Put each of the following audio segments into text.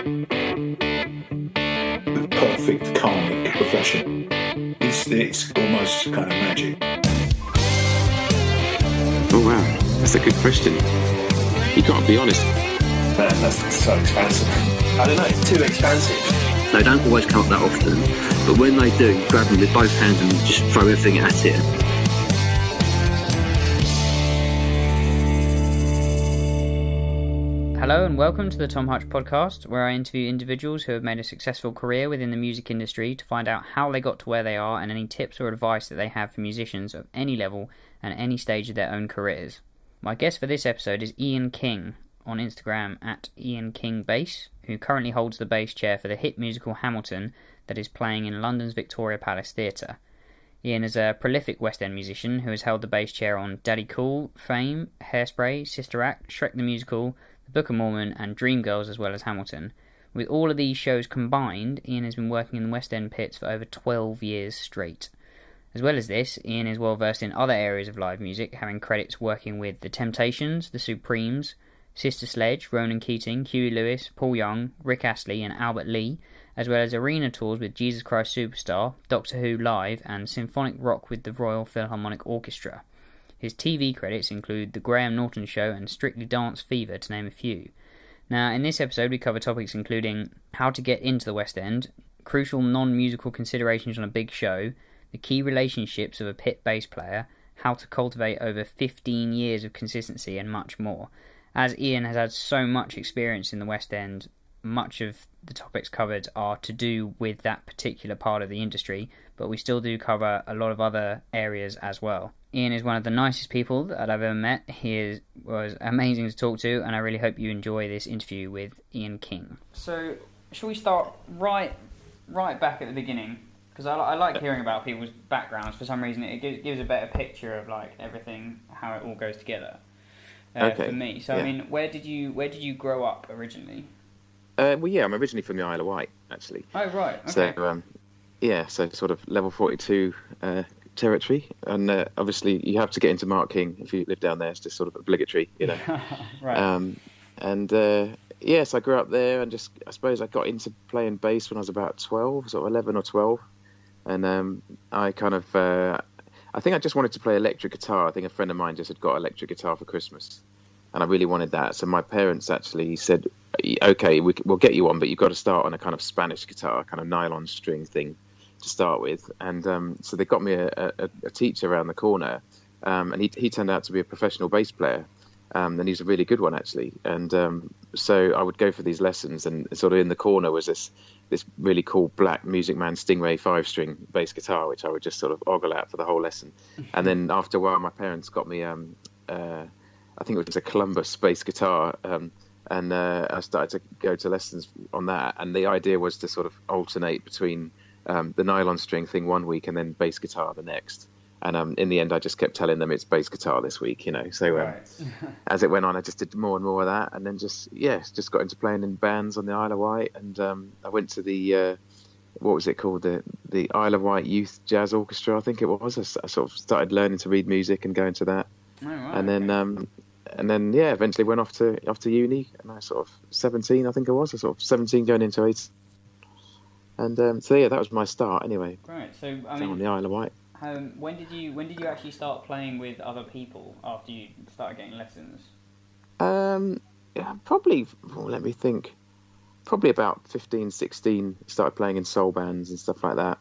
The perfect karmic profession. It's almost kind of magic. Oh wow, that's a good question. You got to be honest. Man, that's so expansive. I don't know, it's too expansive. They don't always come up that often, but when they do, grab them with both hands and just throw everything at it. Hello and welcome to the Tom Hutch podcast, where I interview individuals who have made a successful career within the music industry to find out how they got to where they are and any tips or advice that they have for musicians of any level and any stage of their own careers. My guest for this episode is Ian King, on Instagram at Ian King Bass, who currently holds the bass chair for the hit musical Hamilton that is playing in London's Victoria Palace Theatre. Ian is a prolific West End musician who has held the bass chair on Daddy Cool, Fame, Hairspray, Sister Act, Shrek the Musical, The Book of Mormon and Dreamgirls, as well as Hamilton. With all of these shows combined, Ian has been working in the West End pits for over 12 years straight. As well as this, Ian is well versed in other areas of live music, having credits working with The Temptations, The Supremes, Sister Sledge, Ronan Keating, Huey Lewis, Paul Young, Rick Astley and Albert Lee, as well as arena tours with Jesus Christ Superstar, Doctor Who Live and symphonic rock with the Royal Philharmonic Orchestra. His TV credits include The Graham Norton Show and Strictly Dance Fever, to name a few. Now, in this episode we cover topics including how to get into the West End, crucial non-musical considerations on a big show, the key relationships of a pit bass player, how to cultivate over 15 years of consistency and much more. As Ian has had so much experience in the West End, much of the topics covered are to do with that particular part of the industry, but we still do cover a lot of other areas as well. Ian is one of the nicest people that I've ever met. Was amazing to talk to, and I really hope you enjoy this interview with Ian King. So, shall we start right back at the beginning? Because I like hearing about people's backgrounds. For some reason, it gives a better picture of like everything, how it all goes together. For me. So, yeah. I mean, where did you grow up originally? I'm originally from the Isle of Wight, actually. Oh, right. Okay. So, so sort of level 42 territory, and obviously you have to get into Mark King if you live down there. It's just sort of obligatory, you know. Right. So I grew up there, and I suppose I got into playing bass when I was about 12, sort of 11 or 12, and I think I just wanted to play electric guitar. I think a friend of mine just had got electric guitar for Christmas, and I really wanted that. So my parents actually said, okay, we'll get you one, but you've got to start on a kind of Spanish guitar, kind of nylon string thing to start with. And so they got me a teacher around the corner, and he turned out to be a professional bass player. And he's a really good one, actually. And so I would go for these lessons, and sort of in the corner was this really cool black Music Man Stingray 5-string bass guitar, which I would just sort of ogle at for the whole lesson. And then after a while, my parents got me, I think it was a Columbus bass guitar, and I started to go to lessons on that. And the idea was to sort of alternate between the nylon string thing one week and then bass guitar the next. And in the end, I just kept telling them it's bass guitar this week, you know. So right. As it went on, I just did more and more of that, and then just got into playing in bands on the Isle of Wight. And I went to the what was it called, the Isle of Wight Youth Jazz Orchestra, I think it was. I sort of started learning to read music and going to that. Oh, right, and then eventually went off to uni, and I sort of 17, I think I was. I sort of 17 going into 18. And that was my start anyway. Right. So on the Isle of Wight. When did you actually start playing with other people after you started getting lessons? Probably, let me think. Probably about 15, 16, started playing in soul bands and stuff like that.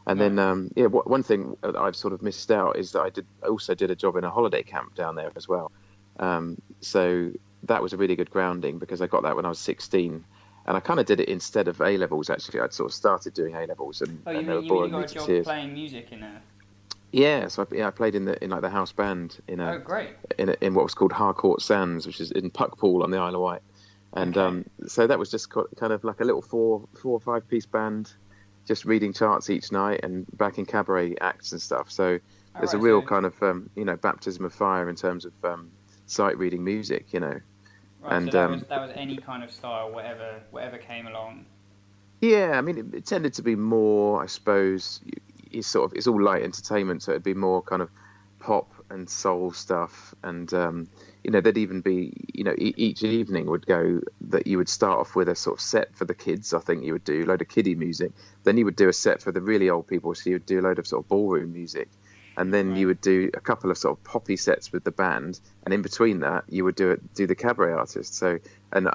And then, one thing that I've sort of missed out is that I also did a job in a holiday camp down there as well. So that was a really good grounding, because I got that when I was 16. And I kind of did it instead of A-levels, actually. I'd sort of started doing A-levels. And you got a job playing music in a... Yeah, so I played in the house band in great. in what was called Harcourt Sands, which is in Dep Pool on the Isle of Wight, and so that was just kind of like a little 4 or 5 piece band, just reading charts each night and backing cabaret acts and stuff. So there's a real kind of baptism of fire in terms of sight reading music, you know. Right, and so that was any kind of style, whatever came along. Yeah, I mean it tended to be more, I suppose. It's all light entertainment, so it'd be more kind of pop and soul stuff, and there'd even be, each evening would go that you would start off with a sort of set for the kids. I think you would do a load of kiddie music, then you would do a set for the really old people, so you would do a load of sort of ballroom music, and then you would do a couple of sort of poppy sets with the band, and in between that you would do the cabaret artists. So, and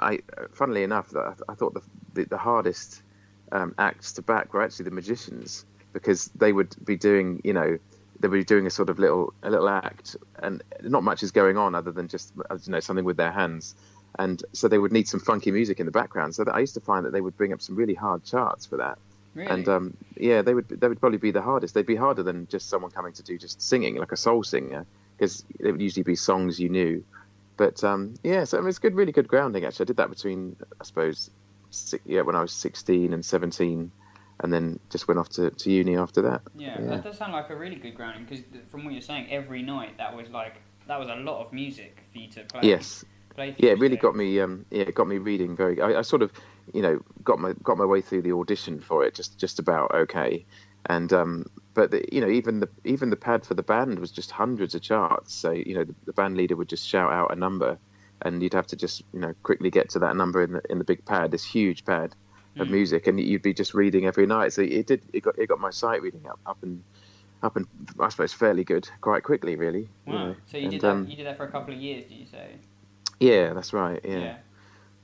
funnily enough, I thought the hardest acts to back were actually the magicians, because they would be doing, they would be doing a sort of little act, and not much is going on other than just something with their hands, and so they would need some funky music in the background. So I used to find that they would bring up some really hard charts for that. Really? And they would probably be the hardest. They'd be harder than just someone coming to do just singing, like a soul singer, because it would usually be songs you knew. But so it's really good grounding. Actually, I did that between, I suppose, when I was 16 and 17. And then just went off to uni after that. Yeah, that does sound like a really good grounding, because from what you're saying, every night that was a lot of music for you to play. Yes. It really got me. It got me reading very. I sort of, got my way through the audition for it just about okay, and but even the pad for the band was just hundreds of charts. So the band leader would just shout out a number, and you'd have to just quickly get to that number in the big pad, this huge pad of music, and you'd be just reading every night. So it got my sight reading up and I suppose fairly good quite quickly, really. Wow. So you did that for a couple of years, did you say? Yeah, that's right. Yeah.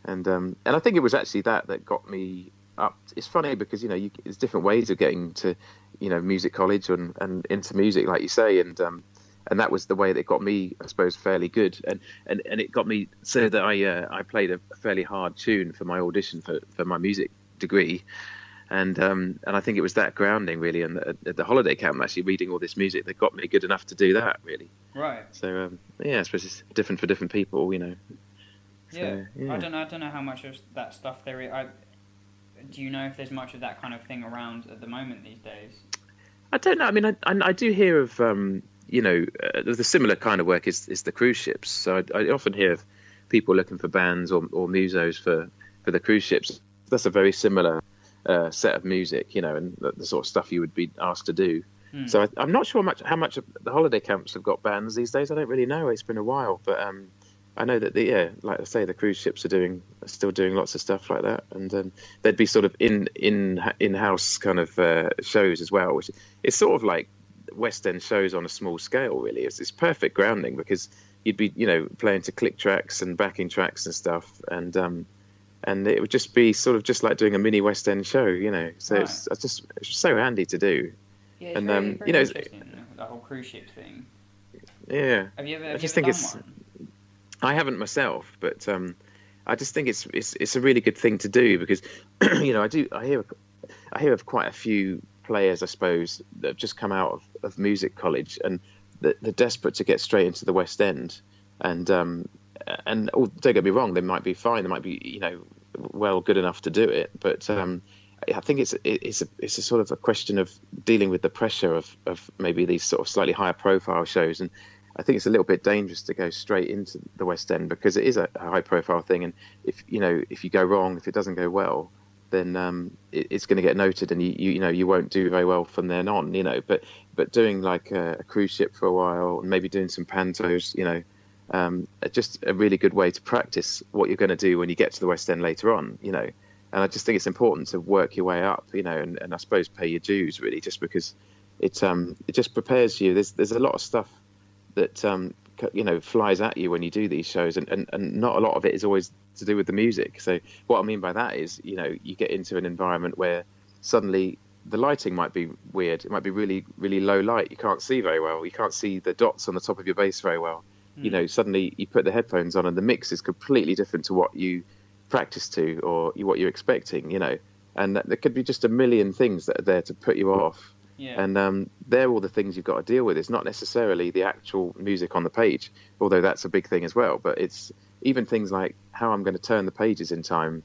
And I think it was actually that got me up. It's funny because there's different ways of getting to music college and into music, like you say, and that was the way that got me, I suppose, fairly good, and it got me so that I played a fairly hard tune for my audition for my music degree, and I think it was that grounding really, and at the holiday camp actually reading all this music that got me good enough to do that, really. Right. So I suppose it's different for different people, So, yeah. I don't know how much of that stuff there is. Do you know if there's much of that kind of thing around at the moment these days? I don't know. I mean, I do hear of the similar kind of work is the cruise ships. So I often hear of people looking for bands or musos for the cruise ships. That's a very similar set of music, and the sort of stuff you would be asked to do. So I'm not sure how much of the holiday camps have got bands these days. I don't really know. It's been a while, but I know that like I say, the cruise ships are still doing lots of stuff like that, and there'd be sort of in-house kind of shows as well, which is sort of like West End shows on a small scale. Really, it's perfect grounding because you'd be playing to click tracks and backing tracks and stuff, and it would just be sort of just like doing a mini West End show, So right. It's just so handy to do. Yeah, it's very interesting, the whole cruise ship thing. Yeah, have you ever done one? I haven't myself, but I just think it's a really good thing to do because I hear of quite a few players, I suppose, that have just come out of music college and they're desperate to get straight into the West End, and don't get me wrong, they might be fine, they might be well good enough to do it, but I think it's a sort of a question of dealing with the pressure of maybe these sort of slightly higher profile shows, and I think it's a little bit dangerous to go straight into the West End because it is a high profile thing, and if you go wrong, if it doesn't go well, then it's going to get noted, and you won't do very well from then on, But doing like a cruise ship for a while, and maybe doing some pantos, just a really good way to practice what you're going to do when you get to the West End later on, And I just think it's important to work your way up, and I suppose pay your dues really, just because it just prepares you. There's a lot of stuff that flies at you when you do these shows, and not a lot of it is always to do with the music. So what I mean by that is, you get into an environment where suddenly the lighting might be weird. It might be really, really low light. You can't see very well. You can't see the dots on the top of your bass very well. Suddenly you put the headphones on and the mix is completely different to what you practice to or what you're expecting, and there could be just a million things that are there to put you off. Yeah. And they're all the things you've got to deal with. It's not necessarily the actual music on the page, although that's a big thing as well. But it's even things like how I'm going to turn the pages in time,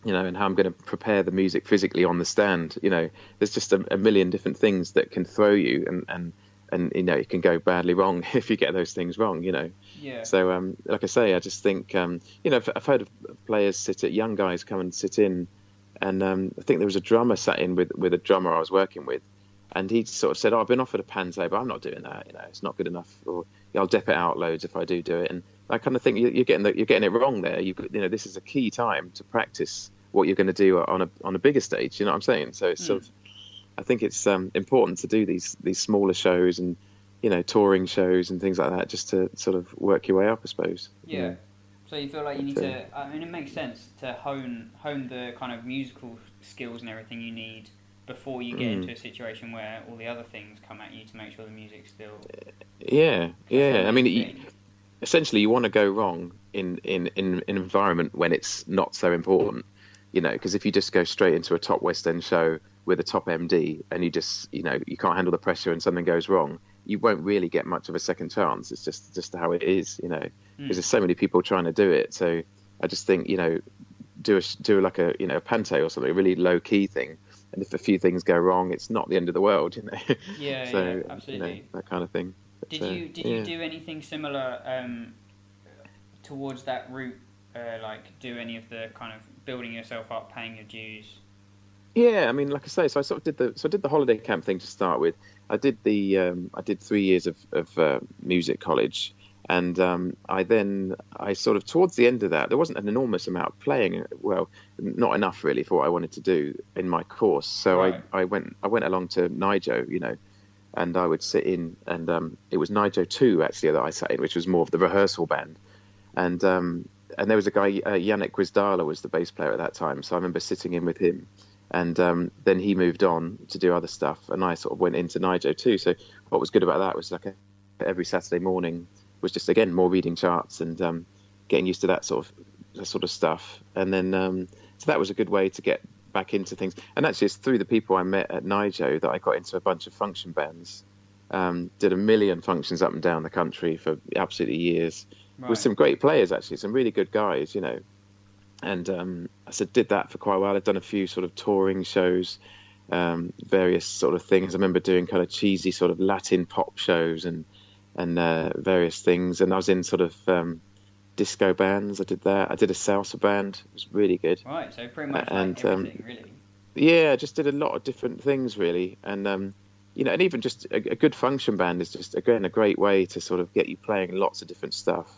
and how I'm going to prepare the music physically on the stand. There's just a million different things that can throw you, and it can go badly wrong if you get those things wrong. Yeah. So like I say, I just think I've heard of players young guys come and sit in, and I think there was a drummer sat in with a drummer I was working with. And he sort of said, "Oh, I've been offered a panto, but I'm not doing that. It's not good enough. Or I'll dep it out loads if I do it." And I kind of think you're getting it wrong there. This is a key time to practice what you're going to do on a bigger stage. You know what I'm saying? So it's sort of, I think it's important to do these smaller shows and touring shows and things like that, just to sort of work your way up, I suppose. Yeah. So you feel like you need to. I mean, it makes sense to hone the kind of musical skills and everything you need before you get into a situation where all the other things come at you to make sure the music's still... Yeah. I mean, essentially you want to go wrong in an environment when it's not so important, because if you just go straight into a top West End show with a top MD and you just, you can't handle the pressure and something goes wrong, you won't really get much of a second chance. It's just how it is, because there's so many people trying to do it. So I just think, do like a panto or something, a really low key thing. And if a few things go wrong, it's not the end of the world, Yeah, so, yeah, absolutely. That kind of thing. But, did you do anything similar towards that route? Like do any of the kind of building yourself up, paying your dues? Yeah, I mean, like I say, so I did the holiday camp thing to start with. I did 3 years of music college. And I sort of, towards the end of that, there wasn't an enormous amount of playing. Well, not enough really for what I wanted to do in my course. So right. I went along to NIJO, and I would sit in, and it was NIJO 2 actually that I sat in, which was more of the rehearsal band. And there was a guy, Yannick Gwizdala was the bass player at that time. So I remember sitting in with him. And then he moved on to do other stuff, and I sort of went into NIJO 2. So what was good about that was every Saturday morning was just, again, more reading charts and getting used to that sort of stuff. And then so that was a good way to get back into things. And actually it's through the people I met at NIJO that I got into a bunch of function bands. Did a million functions up and down the country for absolutely years, right, with some great players, actually, some really good guys, And I did that for quite a while. I'd done a few sort of touring shows, various sort of things. I remember doing kind of cheesy sort of Latin pop shows and various things. And I was in sort of disco bands. I did that. I did a salsa band. It was really good. Right, so pretty much everything, really. Yeah, I just did a lot of different things, really. And, and even just a good function band is just, again, a great way to sort of get you playing lots of different stuff.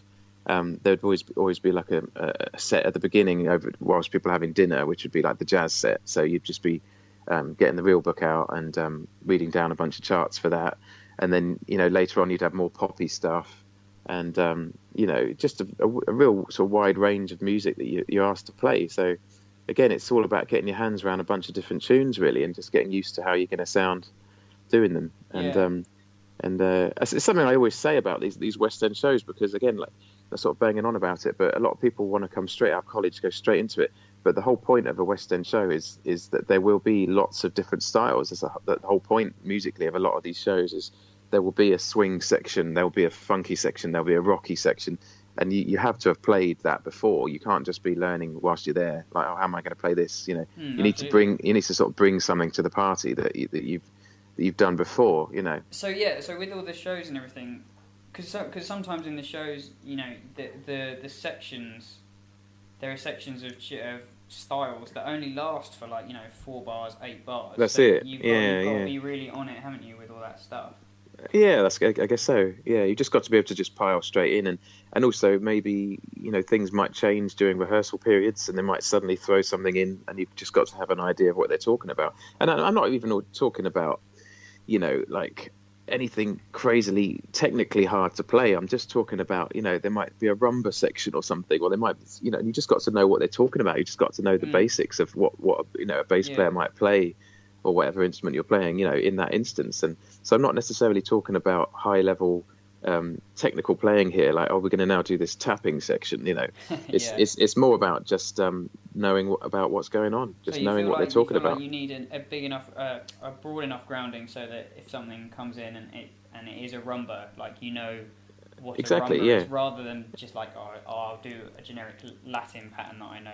There'd always be like a set at the beginning whilst people are having dinner, which would be like the jazz set. So you'd just be getting the real book out and reading down a bunch of charts for that. And then, later on you'd have more poppy stuff and, just a real sort of wide range of music that you're asked to play. So again, it's all about getting your hands around a bunch of different tunes, really, and just getting used to how you're going to sound doing them. And, it's something I always say about these West End shows, because again, like, they're sort of banging on about it, but a lot of people want to come straight out of college, go straight into it. But the whole point of a West End show is that there will be lots of different styles. The whole point musically of a lot of these shows is there will be a swing section, there will be a funky section, there will be a rocky section, and you have to have played that before. You can't just be learning whilst you're there. Like, how am I going to play this? You need to sort of bring something to the party that you've done before. So with all the shows and everything. Because sometimes in the shows, the sections, there are sections of styles that only last for 4 bars, 8 bars. That's so it. You've got to be really on it, haven't you, with all that stuff? Yeah, I guess so. Yeah, you just got to be able to just pile straight in, and also maybe things might change during rehearsal periods, and they might suddenly throw something in, and you've just got to have an idea of what they're talking about. And I'm not even talking about like anything crazily technically hard to play. I'm just talking about, there might be a rumba section or something, or they might, and you just got to know what they're talking about. You just got to know the basics of what a bass player might play, or whatever instrument you're playing, in that instance. And so I'm not necessarily talking about high level technical playing here, like, we're going to now do this tapping section. It's more about just knowing about what's going on, just knowing what they're talking about. Like you need a big enough, a broad enough grounding so that if something comes in and it is a rumba, like what exactly, a rumba yeah. is, rather than just like, I'll do a generic Latin pattern that I know.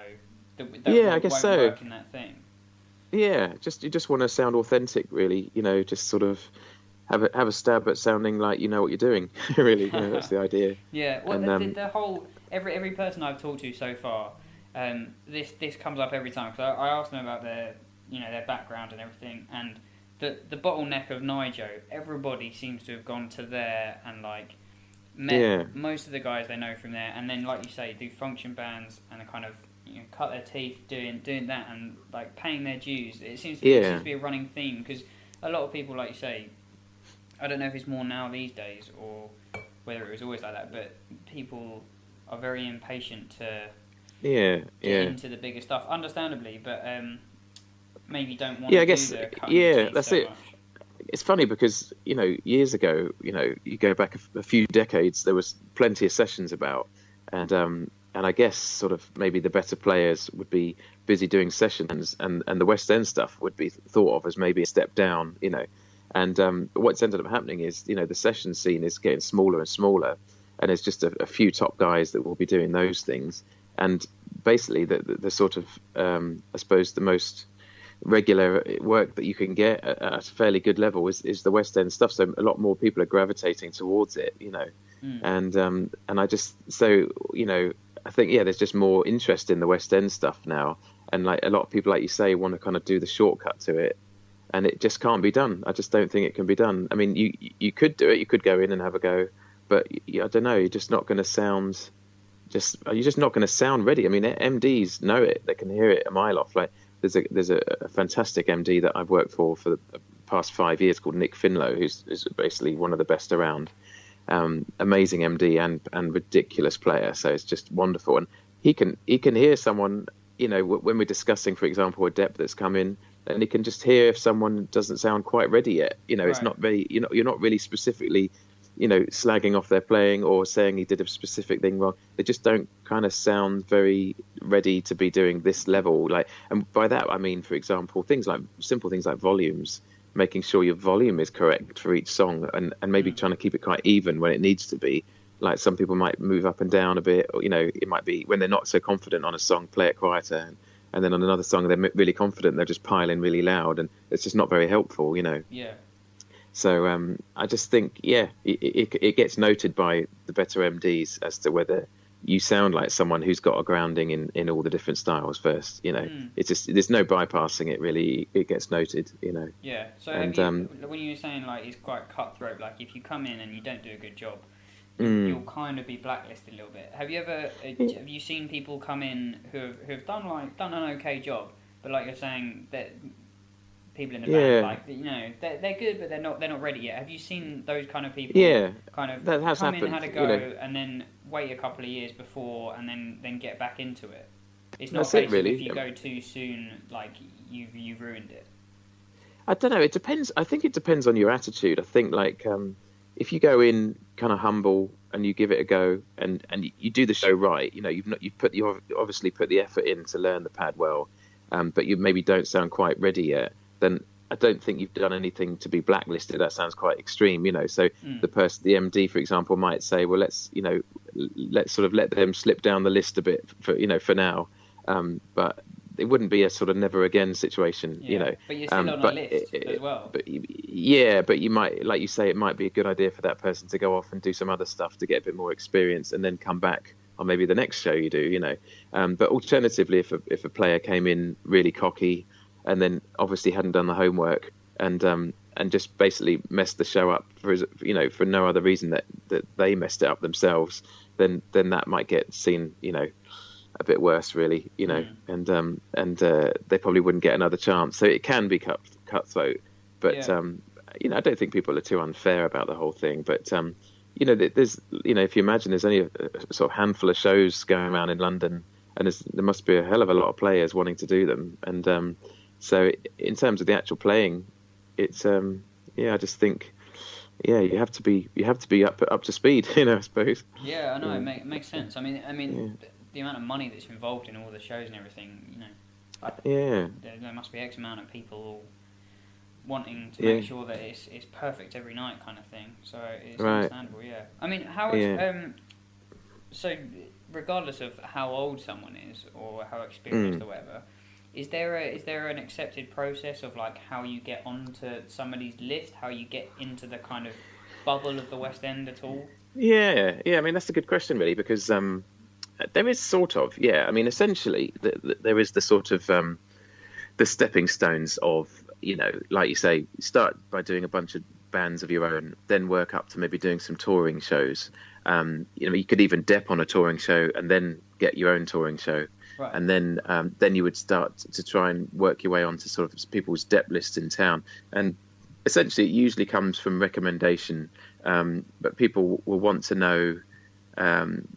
I guess won't so. Work in that thing. Yeah, you just want to sound authentic, really. Just sort of have a stab at sounding like you know what you're doing. Really, that's the idea. Yeah, well, the whole every person I've talked to so far, this comes up every time, because I ask them about their background and everything, and the bottleneck of Nijo, everybody seems to have gone to there and like met most of the guys they know from there, and then like you say, do function bands and kind of cut their teeth doing that and like paying their dues. It seems to be a running theme because a lot of people, like you say, I don't know if it's more now these days or whether it was always like that, but people are very impatient to get into the bigger stuff, understandably, but maybe don't want to do the cutting the teeth that's so it. much. It's funny because years ago, you go back a few decades, there was plenty of sessions about, and I guess sort of maybe the better players would be busy doing sessions, and the West End stuff would be thought of as maybe a step down, And what's ended up happening is, the session scene is getting smaller and smaller, and there's just a few top guys that will be doing those things. And basically, the sort of, I suppose, the most regular work that you can get at a fairly good level is the West End stuff. So a lot more people are gravitating towards it, And I just I think there's just more interest in the West End stuff now, and like a lot of people, like you say, want to kind of do the shortcut to it. And it just can't be done. I just don't think it can be done. I mean, you could do it. You could go in and have a go, but I don't know. You're just not going to sound. You're just not going to sound ready. I mean, MDs know it. They can hear it a mile off. Like there's a fantastic MD that I've worked for the past 5 years called Nick Finlow, who's basically one of the best around. Amazing MD and ridiculous player. So it's just wonderful. And he can hear someone. When we're discussing, for example, a Dep that's come in, and he can just hear if someone doesn't sound quite ready yet. It's not very, you're not really specifically, slagging off their playing or saying he did a specific thing wrong. They just don't kind of sound very ready to be doing this level. And by that I mean, for example, simple things like volumes, making sure your volume is correct for each song, and maybe trying to keep it quite even when it needs to be. Like some people might move up and down a bit, or, it might be when they're not so confident on a song, play it quieter. And then on another song, they're really confident, they're just piling really loud, and it's just not very helpful, Yeah. So I just think, it gets noted by the better MDs as to whether you sound like someone who's got a grounding in all the different styles first. It's just, there's no bypassing it really. It gets noted, Yeah. So when you were saying like it's quite cutthroat, like if you come in and you don't do a good job, you'll kind of be blacklisted a little bit. Have you seen people come in who have done an okay job, but like you're saying that people in the band, they're good, but they're not ready yet. Have you seen those kind of people? Yeah, kind of that has come happened, in, had a go, and then wait a couple of years before, and then get back into it. It's not basically if you go too soon, like you've ruined it. I don't know. It depends. I think it depends on your attitude. I think if you go in kind of humble and you give it a go and you do the show right, you've obviously put the effort in to learn the pad well, but you maybe don't sound quite ready yet, then I don't think you've done anything to be blacklisted. That sounds quite extreme, So the MD, for example, might say, well, let's sort of let them slip down the list a bit for now, but it wouldn't be a sort of never again situation, But you're still on a list as well. But you might, like you say, it might be a good idea for that person to go off and do some other stuff to get a bit more experience, and then come back on maybe the next show you do, But alternatively, if a player came in really cocky and then obviously hadn't done the homework and just basically messed the show up for no other reason that they messed it up themselves, then that might get seen, a bit worse, really, and they probably wouldn't get another chance. So it can be cutthroat, but I don't think people are too unfair about the whole thing. But there's if you imagine there's only a sort of handful of shows going around in London, and there must be a hell of a lot of players wanting to do them, and so in terms of the actual playing, it's I just think you have to be up to speed, I suppose. Yeah, I know. It makes sense. I mean. The amount of money that's involved in all the shows and everything, there must be X amount of people wanting to make sure that it's perfect every night, kind of thing. So it's understandable. Yeah, I mean, how so regardless of how old someone is or how experienced or whatever, is there an accepted process of like how you get onto somebody's list, how you get into the kind of bubble of the West End at all? Yeah. I mean, that's a good question, really, because there is sort of, I mean, essentially, there is the sort of the stepping stones of like you say, start by doing a bunch of bands of your own, then work up to maybe doing some touring shows. You could even Dep on a touring show and then get your own touring show. Right. And then you would start to try and work your way onto sort of people's Dep lists in town. And essentially, it usually comes from recommendation, but people will want to know,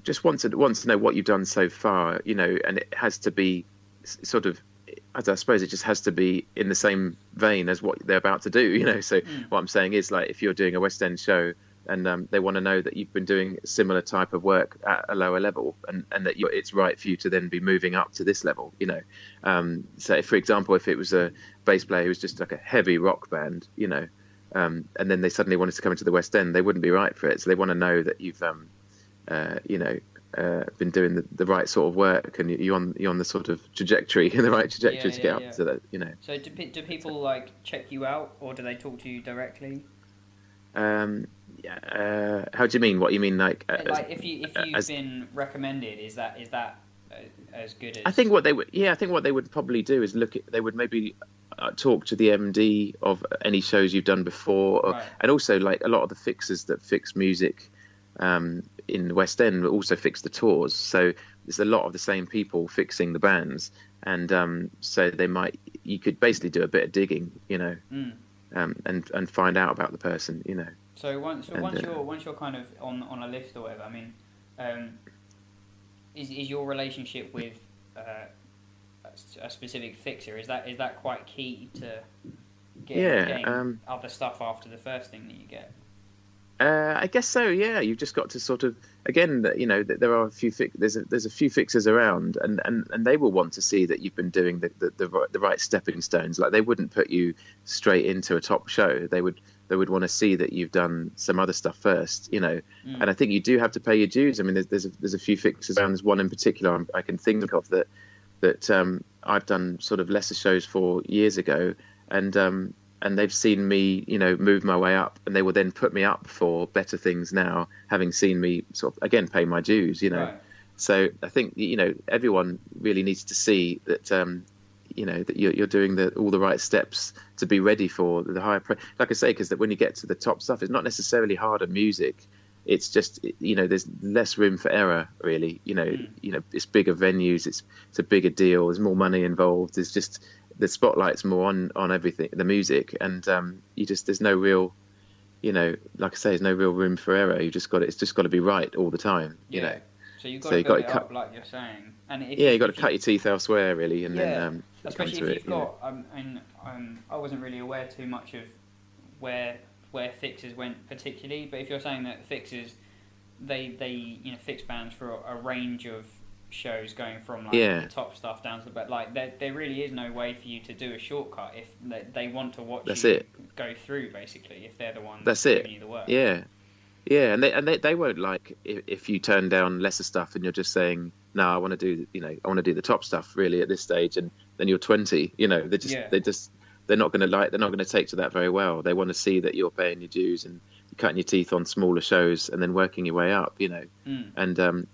just want to know what you've done so far, and it has to be sort of, I suppose it just has to be in the same vein as what they're about to do, So what I'm saying is, like, if you're doing a West End show, and they want to know that you've been doing a similar type of work at a lower level, and that it's right for you to then be moving up to this level, So, if, for example, if it was a bass player who was just like a heavy rock band, and then they suddenly wanted to come into the West End, they wouldn't be right for it. So they want to know that you've, been doing the right sort of work, and you're on the sort of trajectory, the right trajectory to get up to that, So do people like check you out, or do they talk to you directly? How do you mean? What you mean, like if you've been recommended, is that as good as? I think what they would probably do is they would maybe talk to the MD of any shows you've done before, right. And also, like, a lot of the fixers that fix music in the West End also fix the tours. So there's a lot of the same people fixing the bands, and so you could basically do a bit of digging, and find out about the person, So once you're kind of on a list or whatever, I mean, is your relationship with a specific fixer, is that quite key to getting other stuff after the first thing that you get? I guess so. Yeah, you've just got to sort of, again, there are a few there's a few fixers around, and they will want to see that you've been doing the right stepping stones. Like, they wouldn't put you straight into a top show. They would want to see that you've done some other stuff first, And I think you do have to pay your dues. I mean, there's a few fixers around. There's one in particular I can think of that I've done sort of lesser shows for years ago, and they've seen me, move my way up, and they will then put me up for better things now, having seen me sort of, again, pay my dues, Right. So I think, everyone really needs to see that, that you're doing all the right steps to be ready for the higher, like I say, because that when you get to the top stuff, it's not necessarily harder music. It's just, there's less room for error, really. It's bigger venues, it's a bigger deal, there's more money involved. There's just, the spotlight's more on everything, the music, and there's no real, like I say, there's no real room for error. It's just got to be right all the time, So you've got to build it up, like you're saying. And you've got to cut your teeth elsewhere, really, and then especially come to if you've it, got. I wasn't really aware too much of where fixers went particularly, but if you're saying that fixers, they fix bands for a range of shows, going from the top stuff down to the back. Like, there really is no way for you to do a shortcut if they want to watch go through, basically, if they're the ones giving you the work. And they won't like if you turn down lesser stuff and you're just saying, no, I want to do the top stuff really at this stage, and then you're 20, they're not going to take to that very well. They want to see that you're paying your dues and cutting your teeth on smaller shows and then working your way up, and then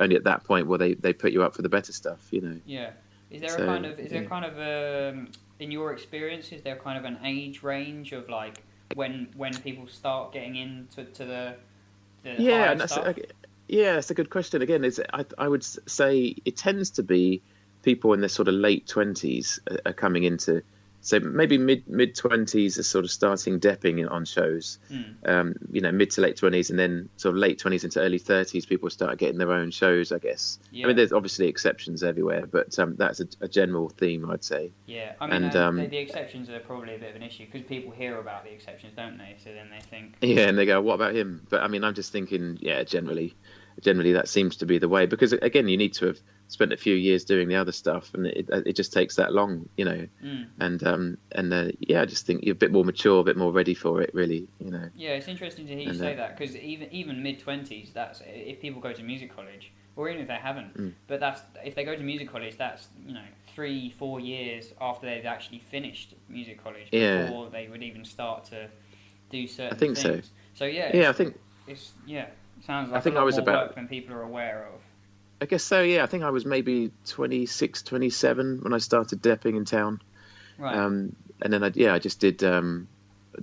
only at that point will they put you up for the better stuff, Yeah. Is there kind of in your experience, is there kind of an age range of like when people start getting into the higher stuff? That's a good question. Again, I would say it tends to be people in their sort of late 20s are coming into. So maybe mid 20s are sort of starting depping on shows, mid to late 20s, and then sort of late 20s into early 30s, people start getting their own shows, I guess. Yeah. I mean, there's obviously exceptions everywhere, but that's a general theme, I'd say. Yeah, I mean, the exceptions are probably a bit of an issue because people hear about the exceptions, don't they? So then they think... Yeah, and they go, what about him? But I mean, I'm just thinking, generally that seems to be the way, because again, you need to have spent a few years doing the other stuff, and it just takes that long, and I just think you're a bit more mature, a bit more ready for it, really, Yeah, it's interesting to hear you say that, because even mid-20s, that's if people go to music college, or even if they haven't, but if they go to music college, that's 3-4 years after they've actually finished music college before they would even start to do certain things. I think so. I think it's sounds like a lot more work than people are aware of. I guess so, yeah. I think I was maybe 26, 27 when I started depping in town. Right. And then I just did the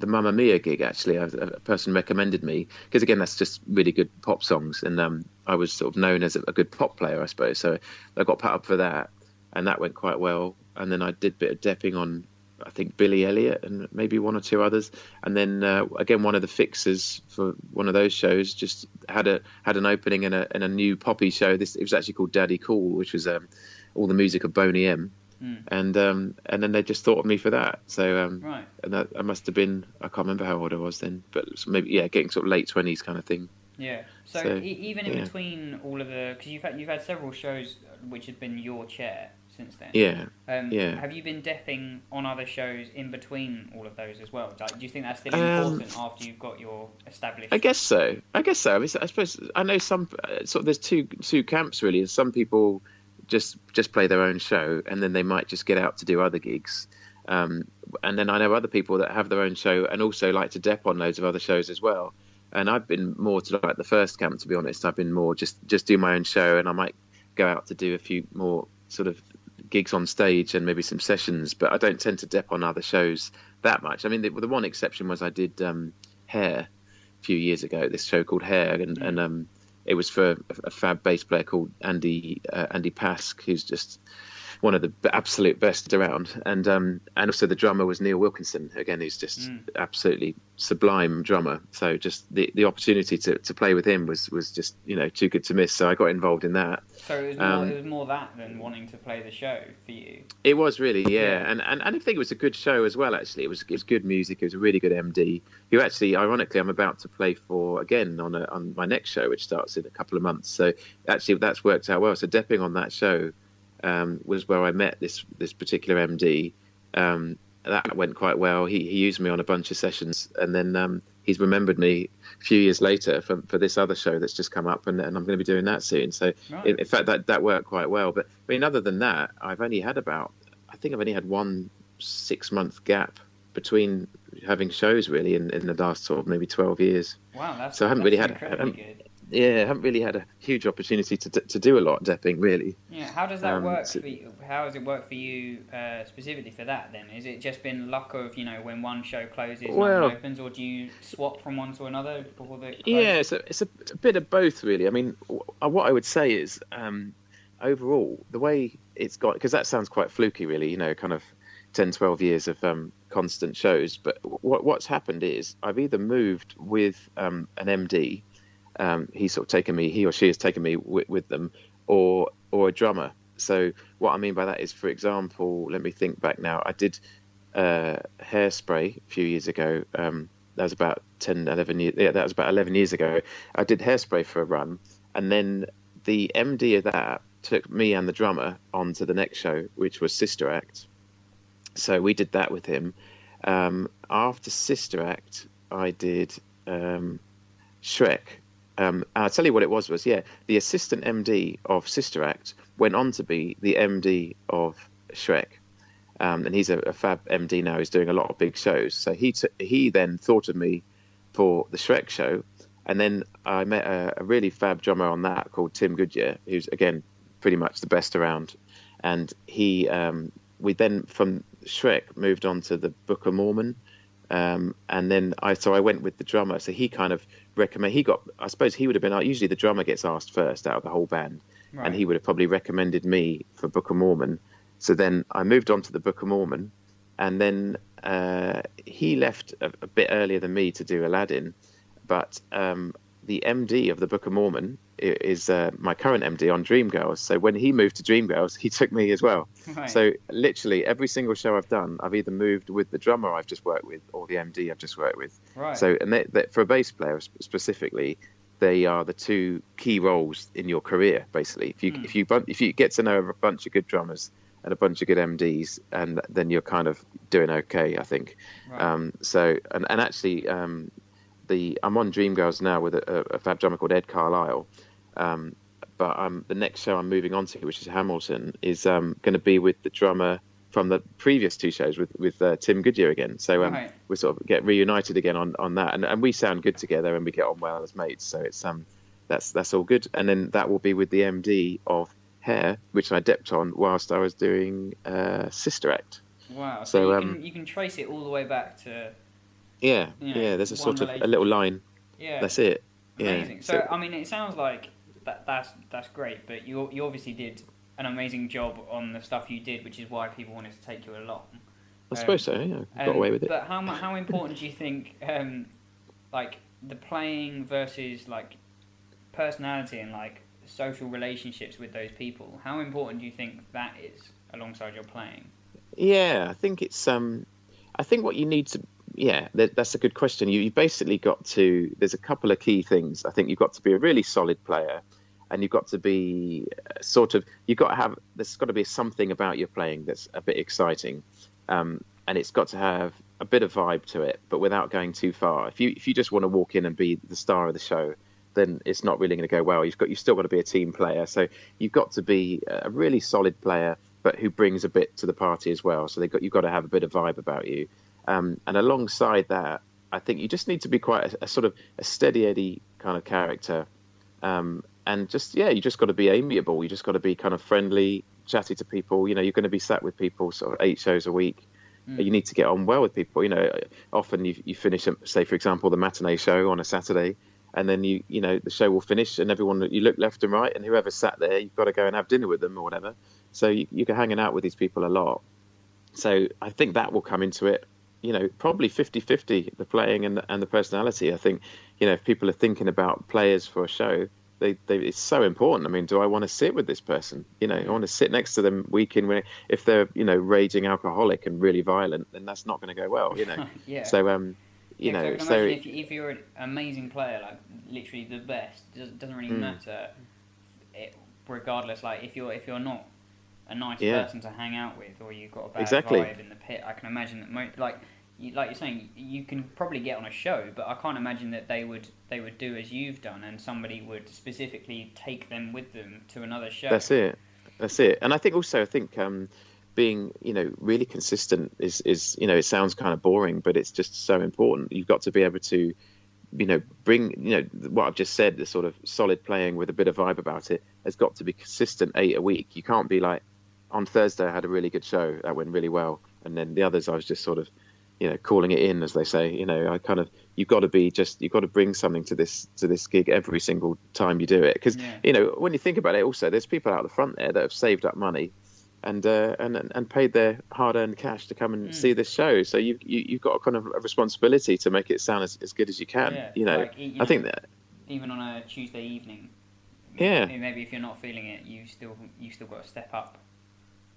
Mamma Mia gig. Actually, a person recommended me because again, that's just really good pop songs, and I was sort of known as a good pop player, I suppose. So I got put up for that, and that went quite well. And then I did a bit of depping on, I think, Billy Elliot and maybe one or two others. And then again, one of the fixers for one of those shows just had an opening in a new poppy show. It was actually called Daddy Cool, which was all the music of Boney M. And then they just thought of me for that. So right. And that I must have been, I can't remember how old I was then, but maybe getting sort of late 20s kind of thing. Yeah. So even in between all of the, because you've had several shows which have been your chair since then. Yeah. Have you been depping on other shows in between all of those as well? Like, do you think that's still important after you've got your established? I guess so. I mean, I suppose I know some sort of there's two camps really. Some people just play their own show and then they might just get out to do other gigs. And then I know other people that have their own show and also like to dep on loads of other shows as well. And I've been more to like the first camp, to be honest. I've been more just do my own show, and I might go out to do a few more sort of gigs on stage and maybe some sessions, but I don't tend to dep on other shows that much. I mean, the one exception was I did Hair a few years ago, this show called Hair, and it was for a fab bass player called Andy Pask, who's just one of the absolute best around, and also the drummer was Neil Wilkinson, again, who's just absolutely sublime drummer. So just the opportunity to play with him was just too good to miss. So I got involved in that. So it was more that than wanting to play the show for you. It was really, and I think it was a good show as well. Actually, it was good music. It was a really good MD who actually, ironically, I'm about to play for again on my next show, which starts in a couple of months. So actually, that's worked out well. So depping on that show was where I met this particular MD. That went quite well. He used me on a bunch of sessions, and then he's remembered me a few years later for this other show that's just come up, and I'm going to be doing that soon. So right. in fact, that worked quite well. But I mean, other than that, I've only had one 6-month gap between having shows really in the last sort of maybe 12 years. Wow, so I haven't really good. I haven't really had a huge opportunity to do a lot of depping, really. Yeah, how does that work for you? How does it work for you specifically for that then? Is it just been luck of, when one show closes and one opens, or do you swap from one to another before the Yeah, it's a bit of both, really. I mean, what I would say is, overall, the way it's got, because that sounds quite fluky, really, kind of 10, 12 years of constant shows. But what's happened is I've either moved with an MD, he or she has taken me with them, or a drummer. So what I mean by that is, for example, let me think back now. I did Hairspray a few years ago. That was about 11 years. Yeah, that was about 11 years ago. I did Hairspray for a run, and then the MD of that took me and the drummer on to the next show, which was Sister Act. So we did that with him. After Sister Act, I did Shrek. I'll tell you what it was the assistant MD of Sister Act went on to be the MD of Shrek, and he's a fab MD now. He's doing a lot of big shows. So he then thought of me for the Shrek show, and then I met a really fab drummer on that called Tim Goodyear, who's again pretty much the best around. And we then from Shrek moved on to the Book of Mormon. And then I went with the drummer. So he kind of I suppose he would have been, usually the drummer gets asked first out of the whole band. Right. And he would have probably recommended me for Book of Mormon. So then I moved on to the Book of Mormon, and then he left a bit earlier than me to do Aladdin. But the MD of the Book of Mormon is my current MD on Dreamgirls. So when he moved to Dreamgirls, he took me as well. Right. So literally every single show I've done, I've either moved with the drummer I've just worked with or the MD I've just worked with. Right. So for a bass player specifically, they are the two key roles in your career. Basically, if you get to know a bunch of good drummers and a bunch of good MDs, and then you're kind of doing okay, I think. Right. And actually. I'm on Dreamgirls now with a fab drummer called Ed Carlisle, but the next show I'm moving on to, which is Hamilton, is going to be with the drummer from the previous two shows with Tim Goodyear again. So right. We sort of get reunited again on that, and we sound good together and we get on well as mates. So it's that's all good. And then that will be with the MD of Hair, which I depped on whilst I was doing Sister Act. Wow. So you can trace it all the way back to. yeah, You know, yeah. There's a one sort of a relationship. little line. Yeah. That's it. Amazing. Yeah. So I mean, it sounds like that's great, but you obviously did an amazing job on the stuff you did, which is why people wanted to take you along. I suppose so. Yeah, got away with it. But how important do you think, like the playing versus like personality and like social relationships with those people? How important do you think that is alongside your playing? Yeah, I think it's I think what you need to. Yeah, that's a good question. You basically got to. There's a couple of key things. I think you've got to be a really solid player, and you've got to be sort of. You've got to have. There's got to be something about your playing that's a bit exciting, and it's got to have a bit of vibe to it, but without going too far. If you just want to walk in and be the star of the show, then it's not really going to go well. You've still got to be a team player, so you've got to be a really solid player, but who brings a bit to the party as well. So you've got to have a bit of vibe about you. And alongside that, I think you just need to be quite a sort of a steady Eddie kind of character. And you just got to be amiable. You just got to be kind of friendly, chatty to people. You're going to be sat with people sort of 8 shows a week. You need to get on well with people. Often you finish, say, for example, the matinee show on a Saturday, and then the show will finish, and everyone, you look left and right, and whoever sat there, you've got to go and have dinner with them or whatever. So you're hanging out with these people a lot. So I think that will come into it. Probably 50-50, the playing and the personality. I think, if people are thinking about players for a show, it's so important. I mean, do I want to sit with this person? I want to sit next to them week in, week. If they're, raging alcoholic and really violent, then that's not going to go well, Yeah. So, so if you're an amazing player, like literally the best, it doesn't really matter. Regardless, like if you're not a nice person to hang out with, or you've got a bad vibe in the pit, I can imagine that like you're saying, you can probably get on a show, but I can't imagine that they would do as you've done, and somebody would specifically take them with them to another show. That's it. And I think being really consistent is it sounds kind of boring, but it's just so important. You've got to be able to bring what I've just said, the sort of solid playing with a bit of vibe about it has got to be consistent 8 a week. You can't be like, on Thursday I had a really good show that went really well, and then the others I was just sort of calling it in, as they say. You've got to bring something to this gig every single time you do it, because when you think about it, also there's people out the front there that have saved up money and paid their hard-earned cash to come and see this show. So you've got a kind of a responsibility to make it sound as good as you can. I think that even on a Tuesday evening, maybe if you're not feeling it, you've still got to step up.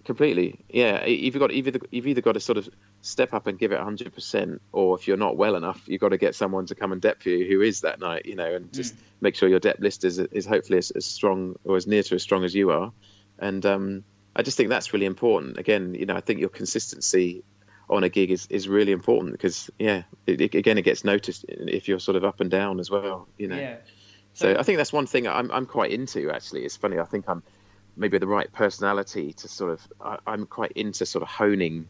Completely, yeah. You've either got to sort of step up and give it 100%, or if you're not well enough, you've got to get someone to come and dep for you who is that night, and just make sure your dep list is hopefully as strong or as near to as strong as you are. And I just think that's really important. Again, I think your consistency on a gig is really important, because it gets noticed if you're sort of up and down as well. Yeah. So I think that's one thing I'm quite into, actually. It's funny. I think I'm maybe the right personality to sort of, I'm quite into sort of honing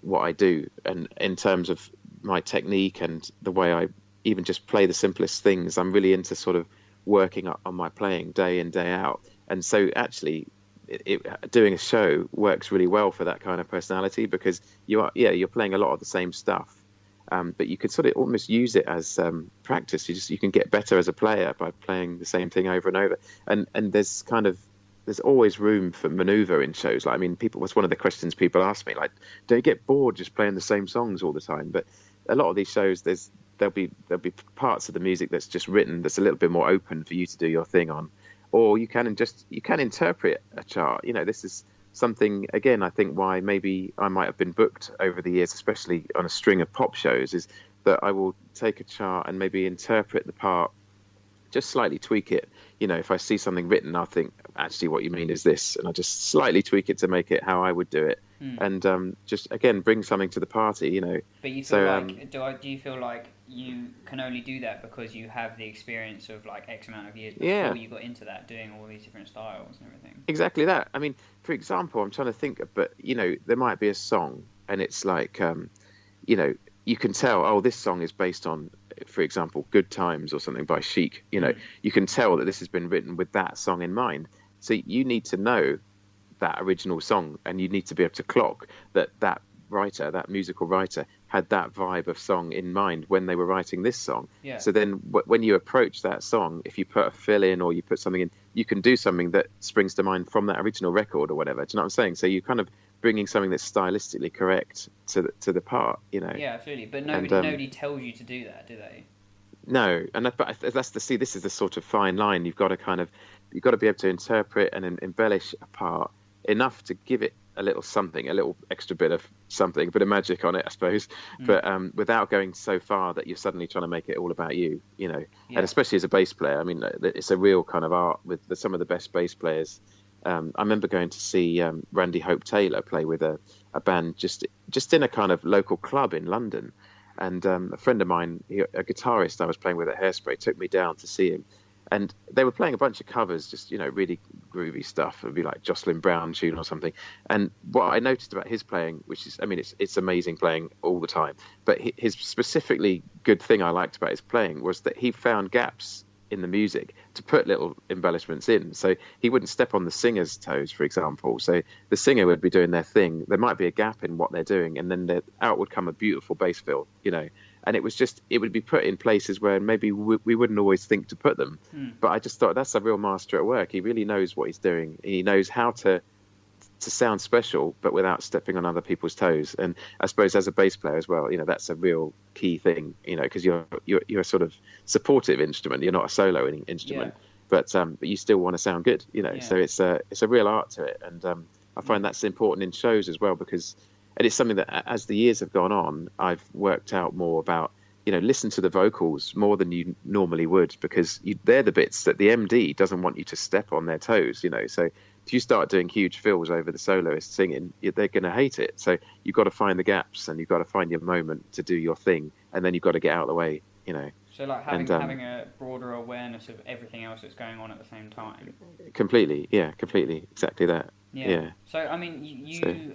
what I do, and in terms of my technique and the way I even just play the simplest things. I'm really into sort of working on my playing day in, day out. And so actually doing a show works really well for that kind of personality, because you're playing a lot of the same stuff. But you could sort of almost use it as practice. You can get better as a player by playing the same thing over and over. And there's always room for maneuver in shows. Like, I mean, what's one of the questions people ask me, like, do you get bored just playing the same songs all the time? But a lot of these shows, there'll be parts of the music that's just written that's a little bit more open for you to do your thing on, or you can interpret a chart. This is something, again, I think why maybe I might have been booked over the years, especially on a string of pop shows, is that I will take a chart and maybe interpret the part, just slightly tweak it. If I see something written, I'll think, actually what you mean is this, and I just slightly tweak it to make it how I would do it. And just again bring something to the party. But you feel do you feel like you can only do that because you have the experience of like X amount of years before you got into that, doing all these different styles and everything? Exactly that. I mean, for example, I'm trying to think, but there might be a song and it's like you can tell, this song is based on, for example, Good Times or something by Chic. You can tell that this has been written with that song in mind. So you need to know that original song, and you need to be able to clock that writer, that musical writer, had that vibe of song in mind when they were writing this song. Yeah. So then when you approach that song, if you put a fill in or you put something in, you can do something that springs to mind from that original record or whatever. Do you know what I'm saying? So you kind of bringing something that's stylistically correct to the part, you know. Yeah, absolutely. But nobody tells you to do that, do they? No, and but that's this is the sort of fine line. You've got to be able to interpret and embellish a part enough to give it a little something, a little extra bit of something, a bit of magic on it, I suppose, but without going so far that you're suddenly trying to make it all about you, you know. Yeah. And especially as a bass player, I mean, it's a real kind of art with some of the best bass players. I remember going to see Randy Hope Taylor play with a band just in a kind of local club in London. And a friend of mine, a guitarist I was playing with at Hairspray, took me down to see him. And they were playing a bunch of covers, just, you know, really groovy stuff. It would be like Jocelyn Brown tune or something. And what I noticed about his playing, which is, I mean, it's amazing playing all the time. But his specifically good thing I liked about his playing was that he found gaps in the music to put little embellishments in. So he wouldn't step on the singer's toes, for example. So the singer would be doing their thing. There might be a gap in what they're doing, and then out would come a beautiful bass fill, you know. And it would be put in places where maybe we wouldn't always think to put them. But I just thought that's a real master at work. He really knows what he's doing. He knows how to sound special, but without stepping on other people's toes. And I suppose as a bass player as well, you know, that's a real key thing, you know, because you're a sort of supportive instrument. You're not a solo instrument, but you still want to sound good, you know. So it's a real art to it, and I find that's important in shows as well, because. And it's something that, as the years have gone on, I've worked out more about, you know, listen to the vocals more than you normally would, because they're the bits that the MD doesn't want you to step on their toes, you know. So if you start doing huge fills over the soloist singing, they're going to hate it. So you've got to find the gaps, and you've got to find your moment to do your thing, and then you've got to get out of the way, you know. So like having a broader awareness of everything else that's going on at the same time. Completely, exactly that. Yeah. So I mean, you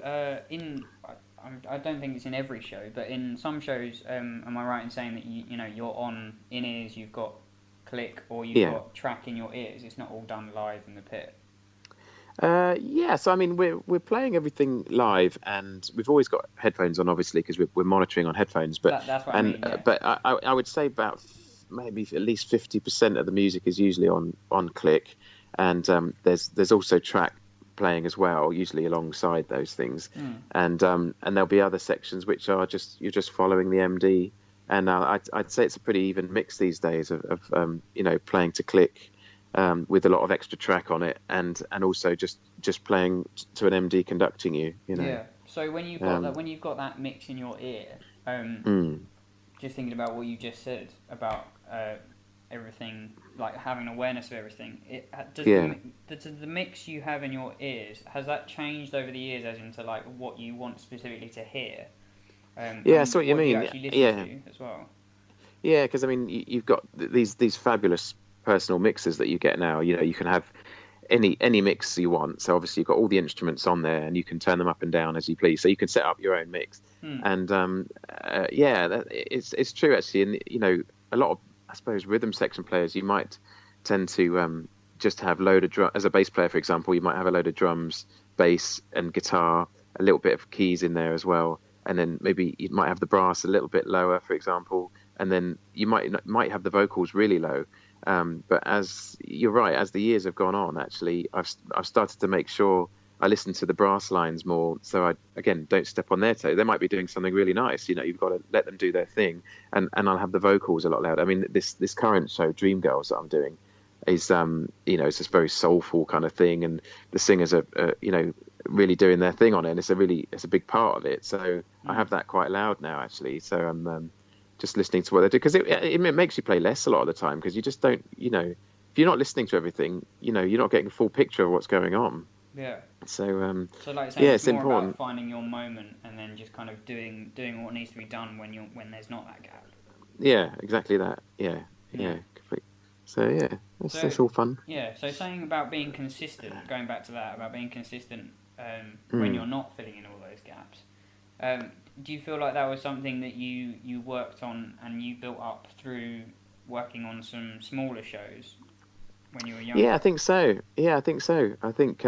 I don't think it's in every show, but in some shows, am I right in saying that you know you're on in ears, you've got click, or you've got track in your ears? It's not all done live in the pit. So I mean, we're playing everything live, and we've always got headphones on, obviously, because we're monitoring on headphones. But that's what I mean. Yeah. But I would say about maybe at least 50% of the music is usually on click, and there's also track playing as well, usually alongside those things. And there'll be other sections which are you're just following the MD. And I'd say it's a pretty even mix these days of you know, playing to click. With a lot of extra track on it, and also just playing to an MD conducting you, you know. Yeah. So when you've got that mix in your ear, just thinking about what you just said about everything, like having awareness of everything. Does the mix you have in your ears, has that changed over the years, as into like what you want specifically to hear? That's what you mean. You actually listen to as well. Yeah, because I mean, you've got these fabulous personal mixers that you get now. You know, you can have any mix you want. So obviously you've got all the instruments on there, and you can turn them up and down as you please. So you can set up your own mix. And it's true actually. And you know, a lot of, I suppose, rhythm section players, you might tend to just have load of drum. As a bass player, for example, you might have a load of drums, bass, and guitar, a little bit of keys in there as well. And then maybe you might have the brass a little bit lower, for example. And then you might have the vocals really low. But as you're right, as the years have gone on, actually, I've started to make sure I listen to the brass lines more. So I, again, don't step on their toe. They might be doing something really nice. You know, you've got to let them do their thing. And I'll have the vocals a lot louder. I mean, this current show, Dreamgirls, that I'm doing is, you know, it's this very soulful kind of thing. And the singers are, you know, really doing their thing on it. And it's a big part of it. So I have that quite loud now, actually. So I'm just listening to what they do, because it makes you play less a lot of the time, because you just don't, you know, if you're not listening to everything, you know, you're not getting a full picture of what's going on. Yeah. So like saying, it's more important about finding your moment, and then just kind of doing what needs to be done when there's not that gap. Yeah, exactly that. Yeah. Complete. So yeah, that's all fun. Yeah. So saying about being consistent, going back to that, about being consistent when you're not filling in all those gaps. Do you feel like that was something that you worked on and you built up through working on some smaller shows when you were younger? Yeah, I think so. I think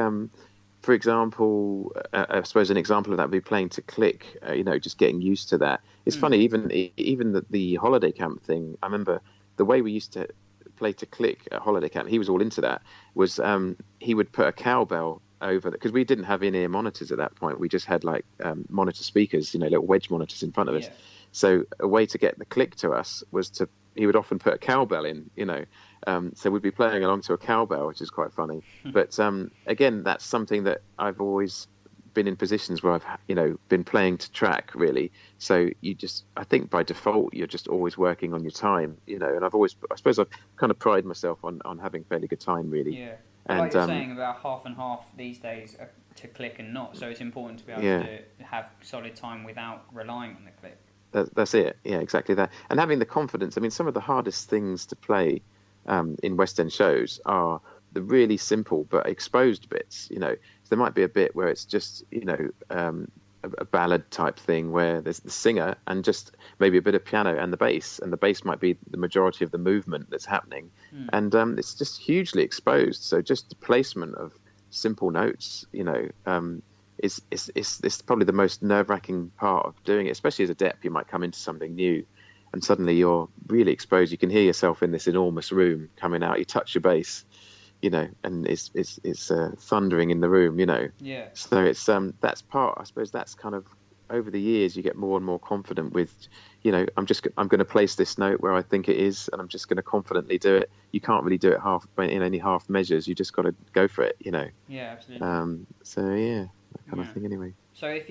for example, I suppose an example of that would be playing to click. Just getting used to that. It's funny, even the holiday camp thing. I remember the way we used to play to click at holiday camp. He was all into that. Was he would put a cowbell over because we didn't have in-ear monitors at that point. We just had like monitor speakers, little wedge monitors in front of us. So a way to get the click to us was he would often put a cowbell in, so we'd be playing along to a cowbell, which is quite funny. But again, that's something that I've always been in positions where I've, been playing to track really. So I think by default, you're just always working on your time, and I suppose I've kind of pride myself on having fairly good time really. Yeah. And like you're saying about half and half these days to click and not, so it's important to be able to have solid time without relying on the click. That's it. Yeah, exactly that. And having the confidence. I mean, some of the hardest things to play in West End shows are the really simple but exposed bits. So there might be a bit where it's just a ballad type thing where there's the singer and just maybe a bit of piano and the bass might be the majority of the movement that's happening, and it's just hugely exposed. So just the placement of simple notes, is probably the most nerve-wracking part of doing it, especially as a Dep. You might come into something new and suddenly you're really exposed. You can hear yourself in this enormous room coming out. You touch your bass, and it's thundering in the room, Yeah. So it's that's part. I suppose that's kind of over the years you get more and more confident with, I'm going to place this note where I think it is, and I'm just going to confidently do it. You can't really do it in any half measures. You just got to go for it, Yeah, absolutely. So yeah, that kind of thing anyway. So if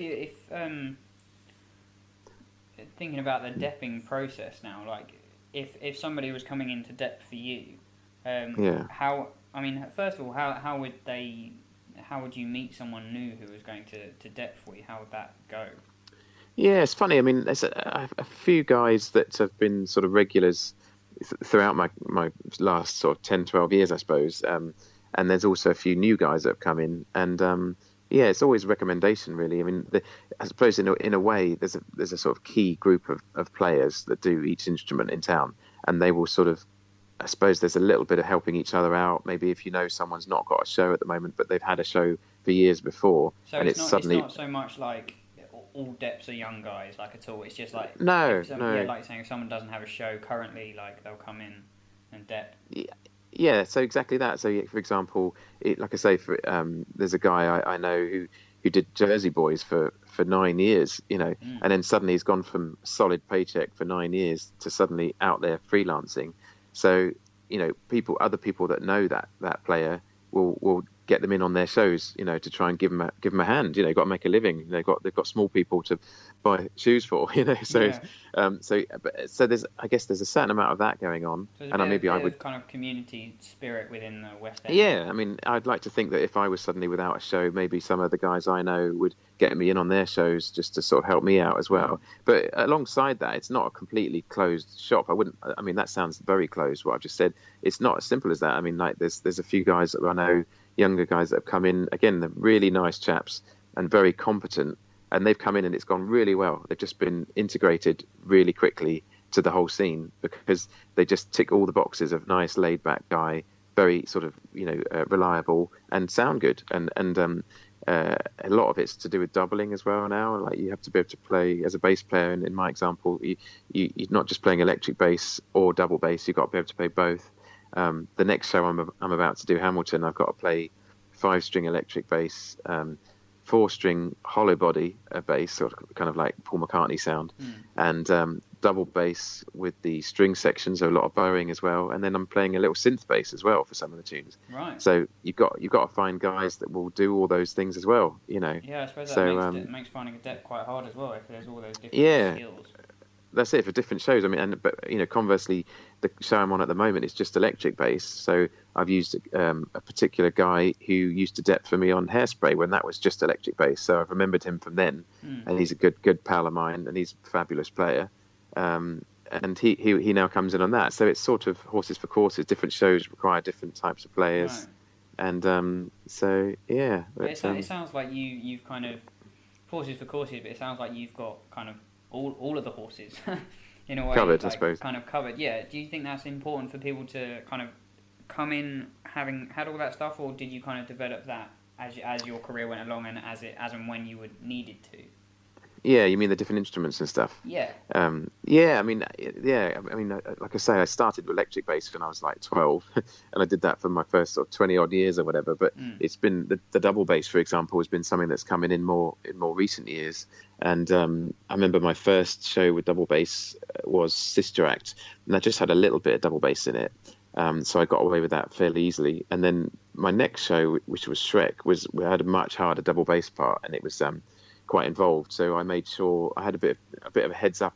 thinking about the depping process now, like if somebody was coming in to dep for you, first of all, how would you meet someone new who was going to dep for you? How would that go? Yeah, it's funny. I mean, there's a few guys that have been sort of regulars throughout my last sort of 10, 12 years, I suppose. And there's also a few new guys that have come in, and it's always a recommendation, really. I mean, I suppose in a way, there's a sort of key group of players that do each instrument in town, and they will sort of, I suppose there's a little bit of helping each other out. Maybe if someone's not got a show at the moment, but they've had a show for years before, so and it's not so much like all Deps are young guys, like at all. It's just like no. Yeah, like saying if someone doesn't have a show currently, like they'll come in and dep. Yeah, so exactly that. So, for example, like I say, there's a guy I know who did Jersey Boys for 9 years, and then suddenly he's gone from solid paycheck for 9 years to suddenly out there freelancing. So, other people that know that player will get them in on their shows, to try and give them a hand. Got to make a living. They've got small people to buy shoes for, So, so there's a certain amount of that going on, so and maybe I would kind of community spirit within the West End. Yeah, I mean, I'd like to think that if I was suddenly without a show, maybe some of the guys I know would get me in on their shows just to sort of help me out as well. But alongside that, it's not a completely closed shop. I mean, that sounds very closed, what I've just said. It's not as simple as that. I mean, like there's a few guys that I know, younger guys that have come in. Again, they're really nice chaps and very competent, and they've come in and it's gone really well. They've just been integrated really quickly to the whole scene because they just tick all the boxes of nice, laid-back guy, very sort of reliable and sound good. And a lot of it's to do with doubling as well now. Like you have to be able to play as a bass player. And in my example, you're not just playing electric bass or double bass. You've got to be able to play both. The next show I'm about to do, Hamilton, I've got to play 5-string electric bass, 4-string hollow body bass, sort of kind of like Paul McCartney sound, and double bass with the string sections, so a lot of bowing as well. And then I'm playing a little synth bass as well for some of the tunes. Right. So you've got to find guys that will do all those things as well. Yeah, I suppose that makes finding a dep quite hard as well if there's all those different skills. That's it for different shows. I mean, but conversely, the show I'm on at the moment is just electric bass. So I've used a particular guy who used to dep for me on Hairspray when that was just electric bass. So I've remembered him from then, and he's a good pal of mine, and he's a fabulous player. And he now comes in on that. So it's sort of horses for courses. Different shows require different types of players, and so yeah. But it sounds like you've kind of horses for courses, but it sounds like you've got kind of all of the horses in a way covered, I suppose. Kind of covered. Yeah. Do you think that's important for people to kind of come in having had all that stuff, or did you kind of develop that as your career went along and as and when you would need it to. Yeah, you mean the different instruments and stuff? Yeah. Yeah, I mean, like I say, I started with electric bass when I was like 12, and I did that for my first sort of 20 odd years or whatever. But it's been the double bass, for example, has been something that's coming in more recent years. And I remember my first show with double bass was Sister Act, and I just had a little bit of double bass in it. So I got away with that fairly easily. And then my next show, which was Shrek, we had a much harder double bass part, and it was quite involved. So I made sure I had a bit of a heads up,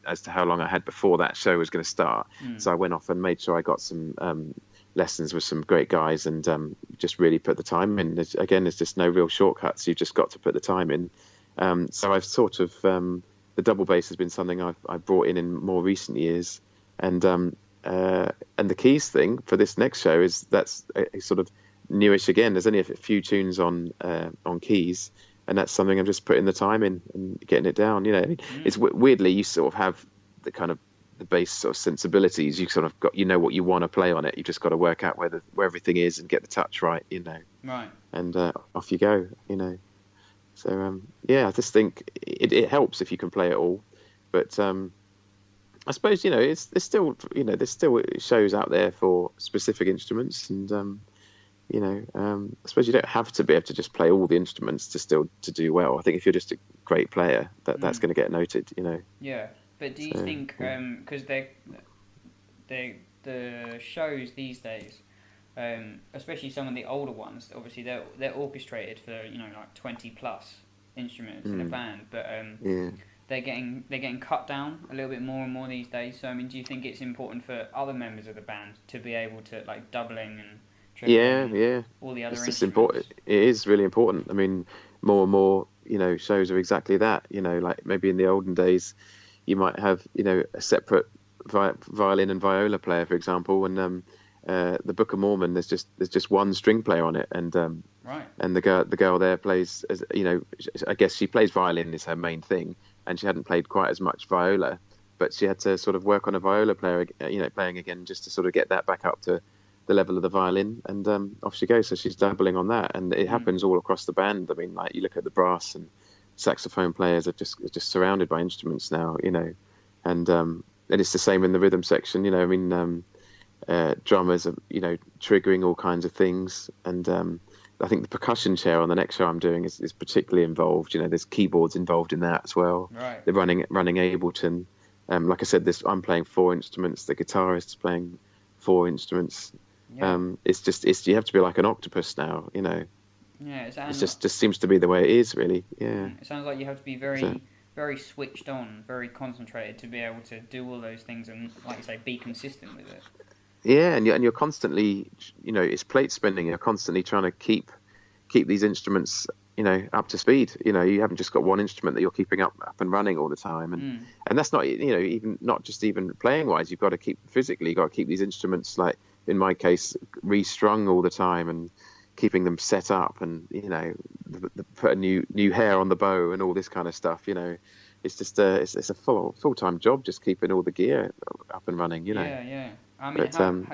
as to how long I had before that show was going to start. So I went off and made sure I got some lessons with some great guys, and just really put the time in. There's just no real shortcuts. You've just got to put the time in. So I've sort of the double bass has been something I've brought in more recent years, and the keys thing for this next show that's a sort of newish again. There's only a few tunes on keys, and that's something I'm just putting the time in and getting it down. It's weirdly, you sort of have the kind of the bass sort of sensibilities. You sort of got, what you want to play on it. You just got to work out where everything is and get the touch right. Right. And off you go. So I just think it helps if you can play it all, but I suppose there's still shows out there for specific instruments, and I suppose you don't have to be able to just play all the instruments to do well. I think if you're just a great player, that's going to get noted. Yeah, but do you think because the shows these days, especially some of the older ones, obviously they're orchestrated for like 20 plus instruments in a band, but they're getting cut down a little bit more and more these days. So I mean, do you think it's important for other members of the band to be able to like doubling and tripling all the other instruments? Important. It is really important. I mean, more and more shows are exactly that. Like maybe in the olden days, you might have a separate violin and viola player, for example, and the Book of Mormon, there's just one string player on it, and right. And the girl there plays, I guess she plays violin is her main thing, and she hadn't played quite as much viola, but she had to sort of work on a viola player, playing again, just to sort of get that back up to the level of the violin, and off she goes. So she's doubling on that, and it happens all across the band. I mean, like you look at the brass and saxophone players are just surrounded by instruments now, and it's the same in the rhythm section. I mean, drummers are triggering all kinds of things, and I think the percussion chair on the next show I'm doing is particularly involved. There's keyboards involved in that as well. Right. They're running Ableton. Like I said, I'm playing 4 instruments. The guitarist's playing 4 instruments. Yeah. It's you have to be like an octopus now. Yeah. It just seems to be the way it is, really. Yeah. It sounds like you have to be very switched on, very concentrated to be able to do all those things and, like you say, be consistent with it. Yeah, and you're constantly, it's plate spinning. You're constantly trying to keep these instruments, up to speed. You haven't just got one instrument that you're keeping up and running all the time, and that's not, even not just even playing wise. You've got to keep physically. You've got to keep these instruments, like in my case, restrung all the time and keeping them set up, and put a new hair on the bow and all this kind of stuff. It's just it's a full-time job just keeping all the gear up and running. Yeah. I mean,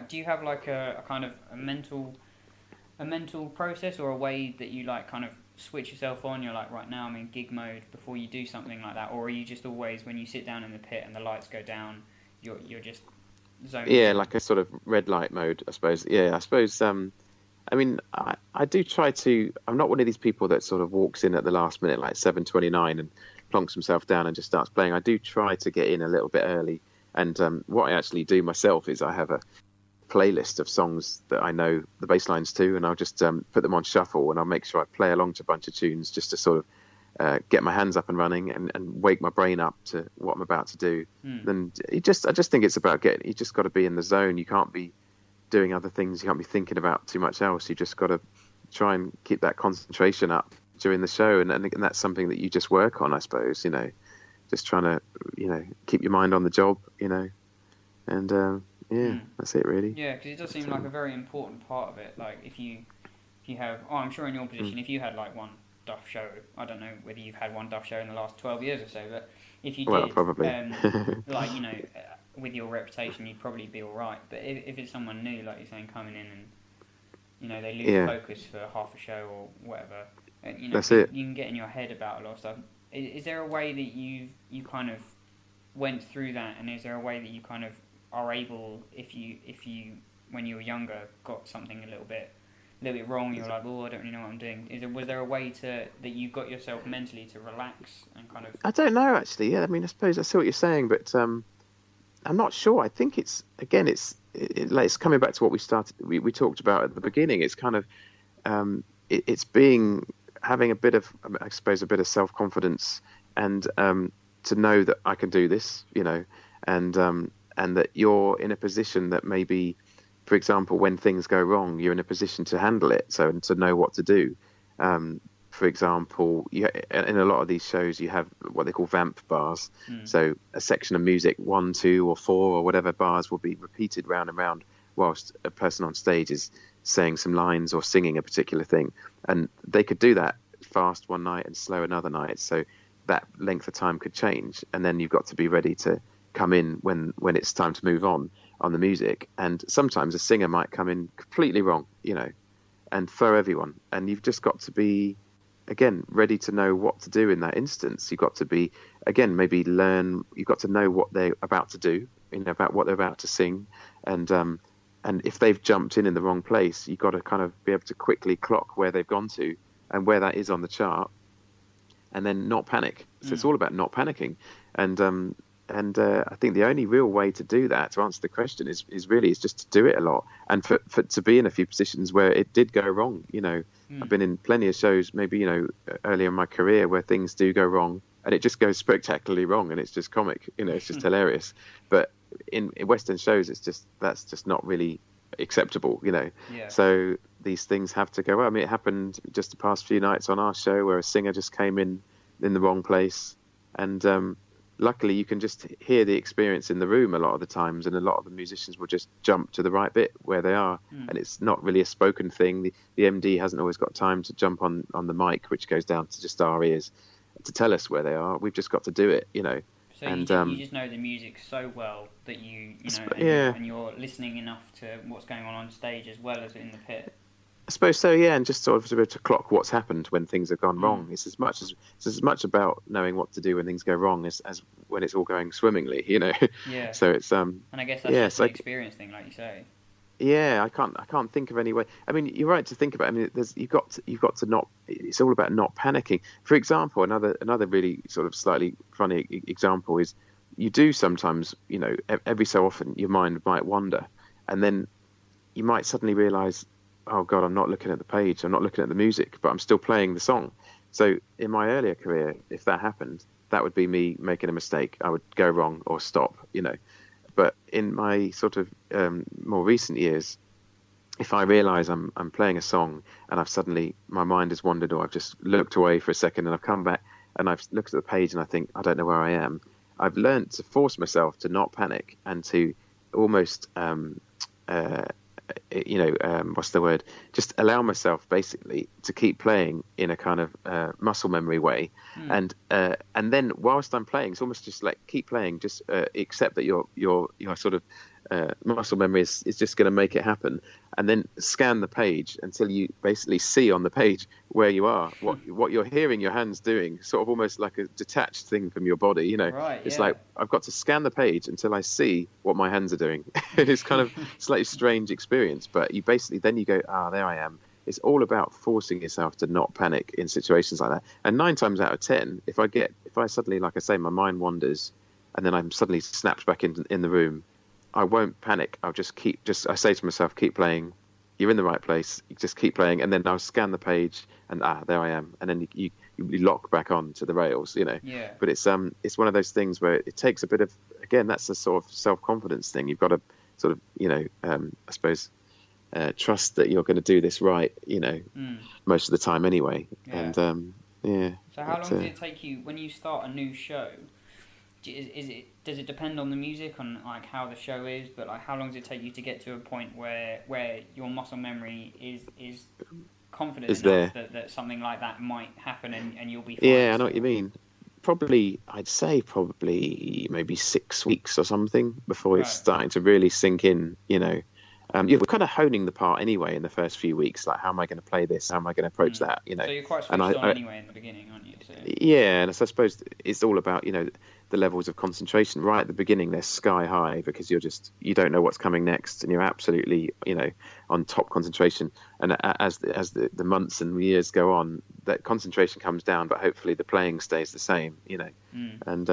do you have like a kind of a mental process or a way that you like kind of switch yourself on? You're like, right now I'm in gig mode before you do something like that, or are you just always, when you sit down in the pit and the lights go down, you're just zoning? Yeah, like a sort of red light mode, I suppose. Yeah, I suppose. I mean, I do try to. I'm not one of these people that sort of walks in at the last minute, like 7:29, and plonks himself down and just starts playing. I do try to get in a little bit early. And what I actually do myself is I have a playlist of songs that I know the bass lines to, and I'll just put them on shuffle, and I'll make sure I play along to a bunch of tunes just to sort of get my hands up and running and wake my brain up to what I'm about to do. And I just think it's about you just got to be in the zone. You can't be doing other things. You can't be thinking about too much else. You just got to try and keep that concentration up during the show, and that's something that you just work on, I suppose. Just trying to, keep your mind on the job, and that's it really. Yeah, because it does seem like a very important part of it. Like if you have, I'm sure in your position, if you had like one Duff show, I don't know whether you've had one Duff show in the last 12 years or so, but if you did, well, probably. With your reputation, you'd probably be all right. But if it's someone new, like you're saying, coming in they lose focus for half a show or whatever. That's it. You can get in your head about a lot of stuff. Is there a way that you kind of went through that, and is there a way that you kind of are able, if you when you were younger got something a little bit wrong, you're like, oh, I don't really know what I'm doing. Was there a way that you got yourself mentally to relax and kind of? I don't know, actually. Yeah, I mean, I suppose I see what you're saying, but I'm not sure. I think it's coming back to what we talked about at the beginning. It's kind of it's having a bit of, I suppose, a bit of self-confidence, and to know that I can do this, and that you're in a position that maybe, for example, when things go wrong, you're in a position to handle it, and to know what to do. For example, in a lot of these shows, you have what they call vamp bars. So a section of music, 1, 2, or 4, or whatever bars, will be repeated round and round whilst a person on stage is saying some lines or singing a particular thing. And they could do that fast one night and slow another night. So that length of time could change. And then you've got to be ready to come in when it's time to move on the music. And sometimes a singer might come in completely wrong, and throw everyone. And you've just got to be, again, ready to know what to do in that instance. You've got to be, again, maybe you've got to know what they're about to do, about what they're about to sing. And if they've jumped in the wrong place, you've got to kind of be able to quickly clock where they've gone to and where that is on the chart, and then not panic. So it's all about not panicking. And I think the only real way to do that, to answer the question, is just to do it a lot, and for to be in a few positions where it did go wrong. I've been in plenty of shows, maybe earlier in my career, where things do go wrong, and it just goes spectacularly wrong, and it's just comic. It's just hilarious. But in West End shows, that's just not really acceptable. Yeah. So these things have to go well. I mean, it happened just the past few nights on our show where a singer just came in the wrong place, and luckily you can just hear the experience in the room a lot of the times, and a lot of the musicians will just jump to the right bit where they are, and it's not really a spoken thing. The MD hasn't always got time to jump on the mic, which goes down to just our ears, to tell us where they are. We've just got to do it, So and you just know the music so well that and you're listening enough to what's going on stage as well as in the pit. I suppose so, yeah, and just sort of to be able to clock what's happened when things have gone wrong. It's as much about knowing what to do when things go wrong as when it's all going swimmingly, Yeah. So it's and I guess that's just an experience thing, like you say. Yeah, I can't think of any way. I mean, you're right to think about it. I mean, you've got to not. It's all about not panicking. For example, another really sort of slightly funny example is you do sometimes, every so often your mind might wander, and then you might suddenly realise, oh God, I'm not looking at the page, I'm not looking at the music, but I'm still playing the song. So in my earlier career, if that happened, that would be me making a mistake. I would go wrong or stop, But in my sort of more recent years, if I realise I'm playing a song and my mind has wandered, or I've just looked away for a second and I've come back and I've looked at the page and I think, I don't know where I am, I've learned to force myself to not panic and to almost what's the word? Just allow myself basically to keep playing in a kind of muscle memory way, and then whilst I'm playing, it's almost just like keep playing, just accept that your sort of muscle memory is just going to make it happen, and then scan the page until you basically see on the page where you are, what you're hearing your hands doing, sort of almost like a detached thing from your body. Right, it's yeah. like I've got to scan the page until I see what my hands are doing. It's kind of slightly strange experience, but you basically then you go, there I am. It's all about forcing yourself to not panic in situations like that. And 9 times out of 10, if I suddenly, like I say, my mind wanders, and then I'm suddenly snapped back in the room, I won't panic. I'll I say to myself, keep playing. You're in the right place. You just keep playing, and then I'll scan the page, and there I am. And then you lock back on to the rails, Yeah. But it's one of those things where it takes a bit of, again, that's a sort of self-confidence thing. You've got to sort of, I suppose, trust that you're going to do this right, most of the time anyway. Yeah. And yeah. So how long does it take you when you start a new show? Does it depend on the music, on like how the show is, but like how long does it take you to get to a point where your muscle memory is confident enough that something like that might happen and you'll be fine? Yeah, I know what you mean. I'd say probably maybe 6 weeks or something before it's starting to really sink in, we're kind of honing the part anyway in the first few weeks. Like, how am I going to play this? How am I going to approach that? You know. So you're quite switched on anyway in the beginning, aren't you? So... Yeah, and so I suppose it's all about, you know, the levels of concentration. Right at the beginning, they're sky high because you don't know what's coming next, and you're absolutely, you know, on top concentration. And as the months and years go on, that concentration comes down, but hopefully the playing stays the same, you know. And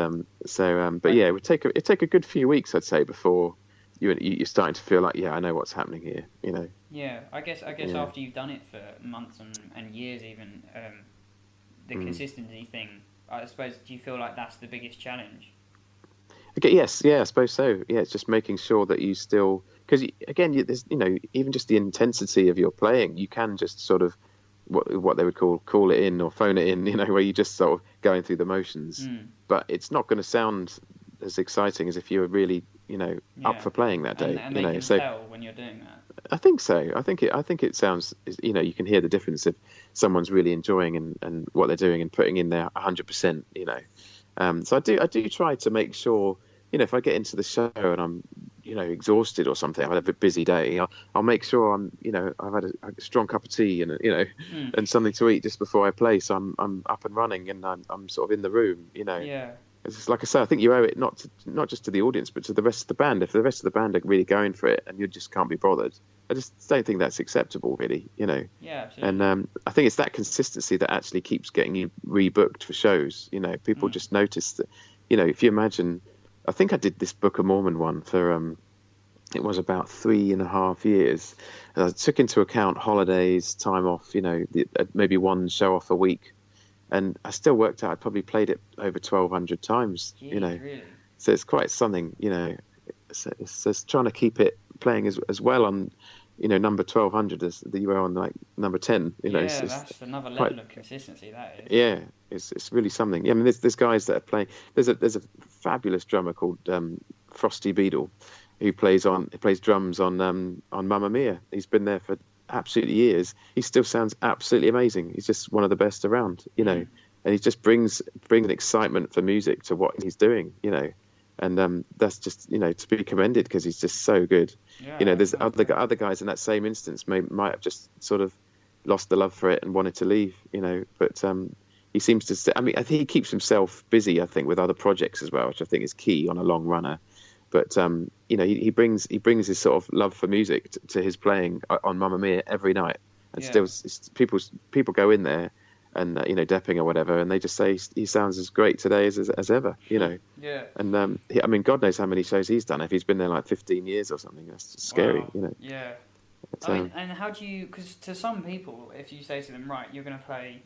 but yeah, it take a good few weeks, I'd say, before you're starting to feel like, yeah, I know what's happening here, you know. Yeah, I guess after you've done it for months and years even, the consistency thing, I suppose, do you feel like that's the biggest challenge? Okay, yes, yeah, I suppose so. Yeah, it's just making sure that you still, because again, there's, you know, even just the intensity of your playing, you can just sort of what they would call it in or phone it in, you know, where you just sort of going through the motions, but it's not going to sound as exciting as if you were really, you know, up for playing that day. And you know, can so tell when you're doing that. I think so. I think it sounds, you know, you can hear the difference if someone's really enjoying and what they're doing and putting in their 100%, you know. So I do try to make sure, you know, if I get into the show and I'm, you know, exhausted or something, I've had a busy day, I'll make sure I'm, you know, I've had a strong cup of tea and, you know, and something to eat just before I play, so I'm up and running and I'm sort of in the room, you know. Yeah. It's just, like I say, I think you owe it not just to the audience, but to the rest of the band. If the rest of the band are really going for it and you just can't be bothered, I just don't think that's acceptable, really, you know. Yeah, absolutely. And I think it's that consistency that actually keeps getting you rebooked for shows. You know, people just notice that, you know, if you imagine, I think I did this Book of Mormon one for, it was about 3.5 years. I took into account holidays, time off, you know, maybe one show off a week. And I still worked out I'd probably played it over 1,200 times, you know. Really? So it's quite something, you know. It's just trying to keep it playing as well on, you know, number 1,200 as you were on like number 10. You know, yeah, that's another level of consistency. That is. Yeah, it's really something. Yeah, I mean, there's guys that are playing. There's a fabulous drummer called Frosty Beadle, who plays drums on Mamma Mia. He's been there for absolutely years. He still sounds absolutely amazing. He's just one of the best around, you know, and he just brings an excitement for music to what he's doing, you know, and that's just, you know, to be commended because he's just so good. You know, there's other guys in that same instance might have just sort of lost the love for it and wanted to leave, you know, but he seems to. I mean, I think he keeps himself busy, I think, with other projects as well, which I think is key on a long runner. But you know, he brings his sort of love for music to his playing on Mamma Mia every night, and still people go in there and you know, depping or whatever, and they just say he sounds as great today as ever, you know. Yeah. And I mean, God knows how many shows he's done. If he's been there like 15 years or something, that's just scary, you know. Yeah. But, I mean, and how do you? Because to some people, if you say to them, right, you're going to play,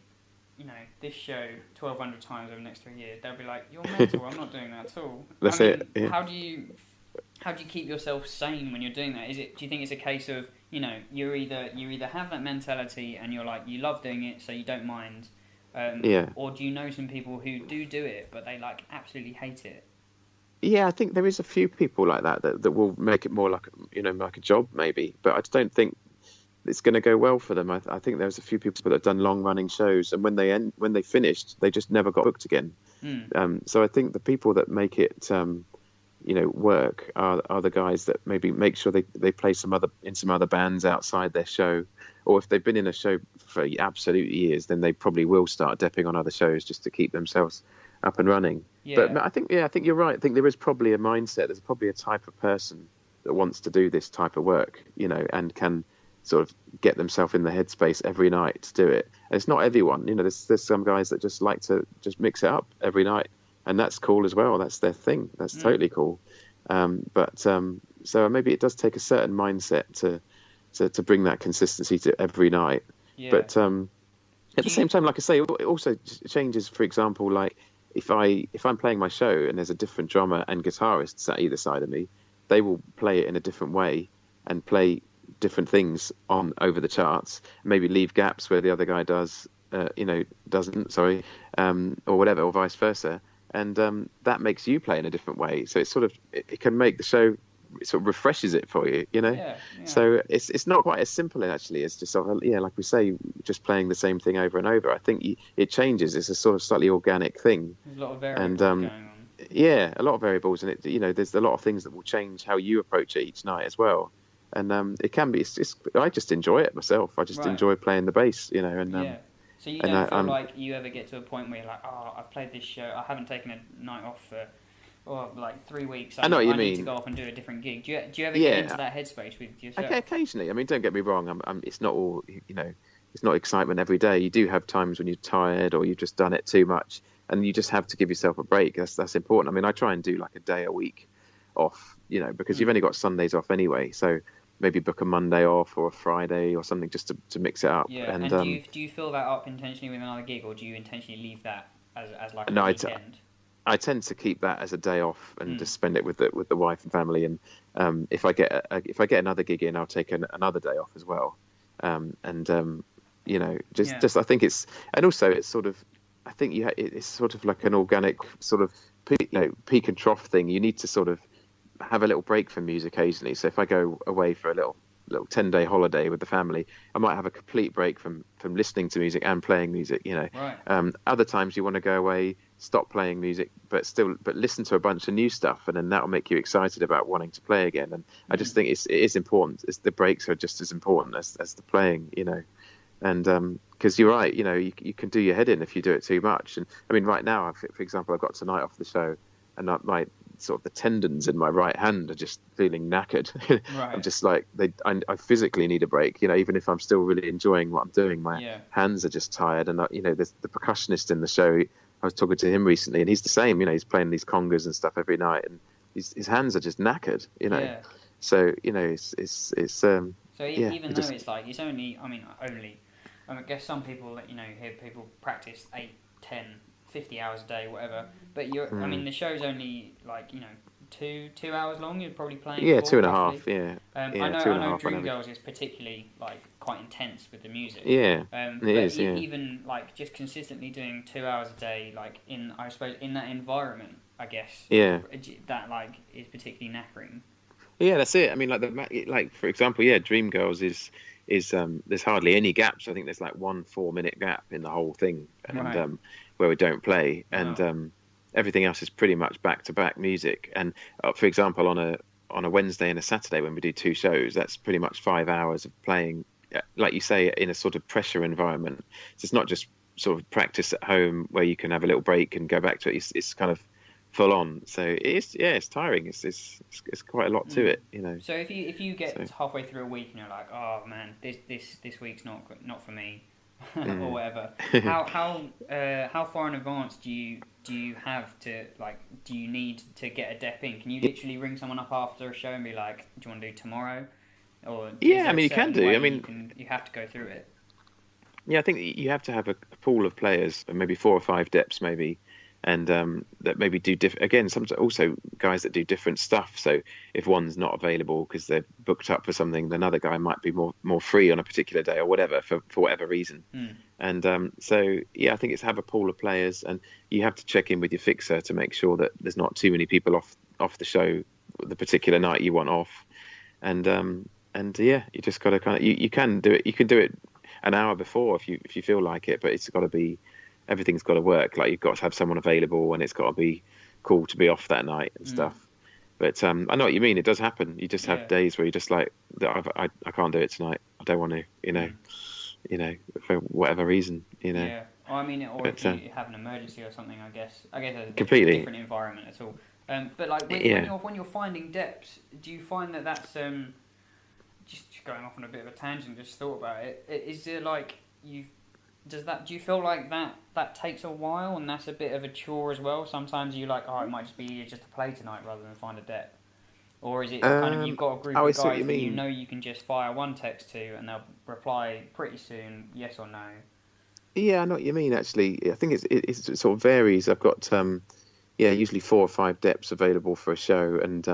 you know, this show 1,200 times over the next 3 years, they'll be like, "You're mental. I'm not doing that at all." That's it. Yeah. How do you keep yourself sane when you're doing that? Do you think it's a case of, you know, you either have that mentality and you're like, you love doing it, so you don't mind, or do you know some people who do it but they like absolutely hate it? Yeah, I think there is a few people like that will make it more like, you know, like a job maybe, but I just don't think it's going to go well for them. I think there's a few people that have done long running shows, and when they finished, they just never got booked again. So I think the people that make it, you know, work are the guys that maybe make sure they play some other bands outside their show, or if they've been in a show for absolute years, then they probably will start depping on other shows just to keep themselves up and running. Yeah. But I think you're right. I think there is probably a mindset. There's probably a type of person that wants to do this type of work, you know, and can sort of get themselves in the headspace every night to do it. And it's not everyone, you know. There's some guys that just like to just mix it up every night, and that's cool as well. That's their thing. That's totally cool. So maybe it does take a certain mindset to bring that consistency to every night. Yeah. But at the same time, like I say, it also changes. For example, like if I'm playing my show and there's a different drummer and guitarist at either side of me, they will play it in a different way and play different things on over the charts. Maybe leave gaps where the other guy doesn't. Sorry, or whatever, or vice versa. And that makes you play in a different way. So it's sort of, it can make the show, it sort of refreshes it for you, you know. Yeah. So it's not quite as simple actually. It's just sort of, like we say, just playing the same thing over and over. I think it changes. It's a sort of slightly organic thing. There's a lot of variables going on. Yeah, a lot of variables, and it, you know, there's a lot of things that will change how you approach it each night as well. it can be. I just enjoy it myself. I just enjoy playing the bass, you know. And so you don't feel like you ever get to a point where you're like, oh, I've played this show, I haven't taken a night off for like 3 weeks. I know what you mean. Need to go off and do a different gig. Do you ever get into that headspace with yourself? Okay, occasionally. I mean, don't get me wrong. It's not all, you know. It's not excitement every day. You do have times when you're tired or you've just done it too much, and you just have to give yourself a break. That's important. I mean, I try and do like a day a week off, you know, because you've only got Sundays off anyway. So maybe book a Monday off or a Friday or something just to mix it up. Yeah. And do you fill that up intentionally with another gig, or do you intentionally leave that as like a weekend? I tend to keep that as a day off and just spend it with the wife and family. And if I get another gig in, I'll take another day off as well. You know, just I think it's, and also it's sort of, I think it's sort of like an organic sort of peak and trough thing. You need to sort of have a little break from music occasionally. So if I go away for a little 10-day holiday with the family, I might have a complete break from listening to music and playing music, you know. Right. Other times you want to go away, stop playing music, but listen to a bunch of new stuff, and then that'll make you excited about wanting to play again. And I just think it is important. The breaks are just as important as the playing, you know. And because you're right, you know, you can do your head in if you do it too much. And I mean, right now, for example, I've got tonight off the show, and my sort of the tendons in my right hand are just feeling knackered. Right. I'm just like, I physically need a break, you know, even if I'm still really enjoying what I'm doing. My hands are just tired. And you know, there's the percussionist in the show, I was talking to him recently, and he's the same, you know, he's playing these congas and stuff every night, and his hands are just knackered, you know. Yeah. So, you know, it's so even though it's like, it's only, I guess some people, you know, hear people practice 8, 10, 50 hours a day, whatever. But I mean, the show's only like, you know, two hours long. You're probably playing. Yeah, 2.5. Roughly. Yeah. I know Dreamgirls is particularly like quite intense with the music. Yeah. It is. Yeah. Even like just consistently doing 2 hours a day, like I suppose in that environment, I guess. Yeah. That like is particularly knackering. Yeah, that's it. I mean, like for example, Dreamgirls is there's hardly any gaps. I think there's like 1 4-minute gap in the whole thing, and where we don't play, and everything else is pretty much back-to-back music. And for example, on a Wednesday and a Saturday when we do 2 shows, that's pretty much 5 hours of playing, like you say, in a sort of pressure environment. So it's not just sort of practice at home where you can have a little break and go back to it. It's kind of full on. So it's tiring. It's quite a lot to it, you know. So if you get halfway through a week and you're like, oh man, this week's not for me, or whatever, how far in advance do you have to, like, do you need to get a Dep in? Can you literally ring someone up after a show and be like, do you want to do tomorrow? Or I mean, you can do. I mean, you have to go through it. Yeah, I think you have to have a pool of players, maybe 4 or 5 Deps, maybe. And that maybe do again. Some also guys that do different stuff. So if one's not available because they're booked up for something, then another guy might be more free on a particular day or whatever for whatever reason. And so I think it's have a pool of players, and you have to check in with your fixer to make sure that there's not too many people off the show the particular night you want off. And you just got to kind of you can do it. You can do it an hour before if you feel like it, but it's got to be. Everything's got to work. Like, you've got to have someone available, and it's got to be cool to be off that night and stuff. But I know what you mean. It does happen. You just have days where you're just like, I can't do it tonight. I don't want to, you know, for whatever reason, you know. Yeah. Well, I mean, or if you have an emergency or something, I guess it's completely a different environment at all. But like when you're finding Deps, do you find that's just going off on a bit of a tangent? Just thought about it. Is there like do you feel like that takes a while, and that's a bit of a chore as well? Sometimes you're like, it might just be easier just to play tonight rather than find a Dep. Or is it kind of you've got a group of guys that you know you can just fire one text to and they'll reply pretty soon, yes or no? Yeah, I know what you mean, actually. I think it sort of varies. I've got usually 4 or 5 Deps available for a show, and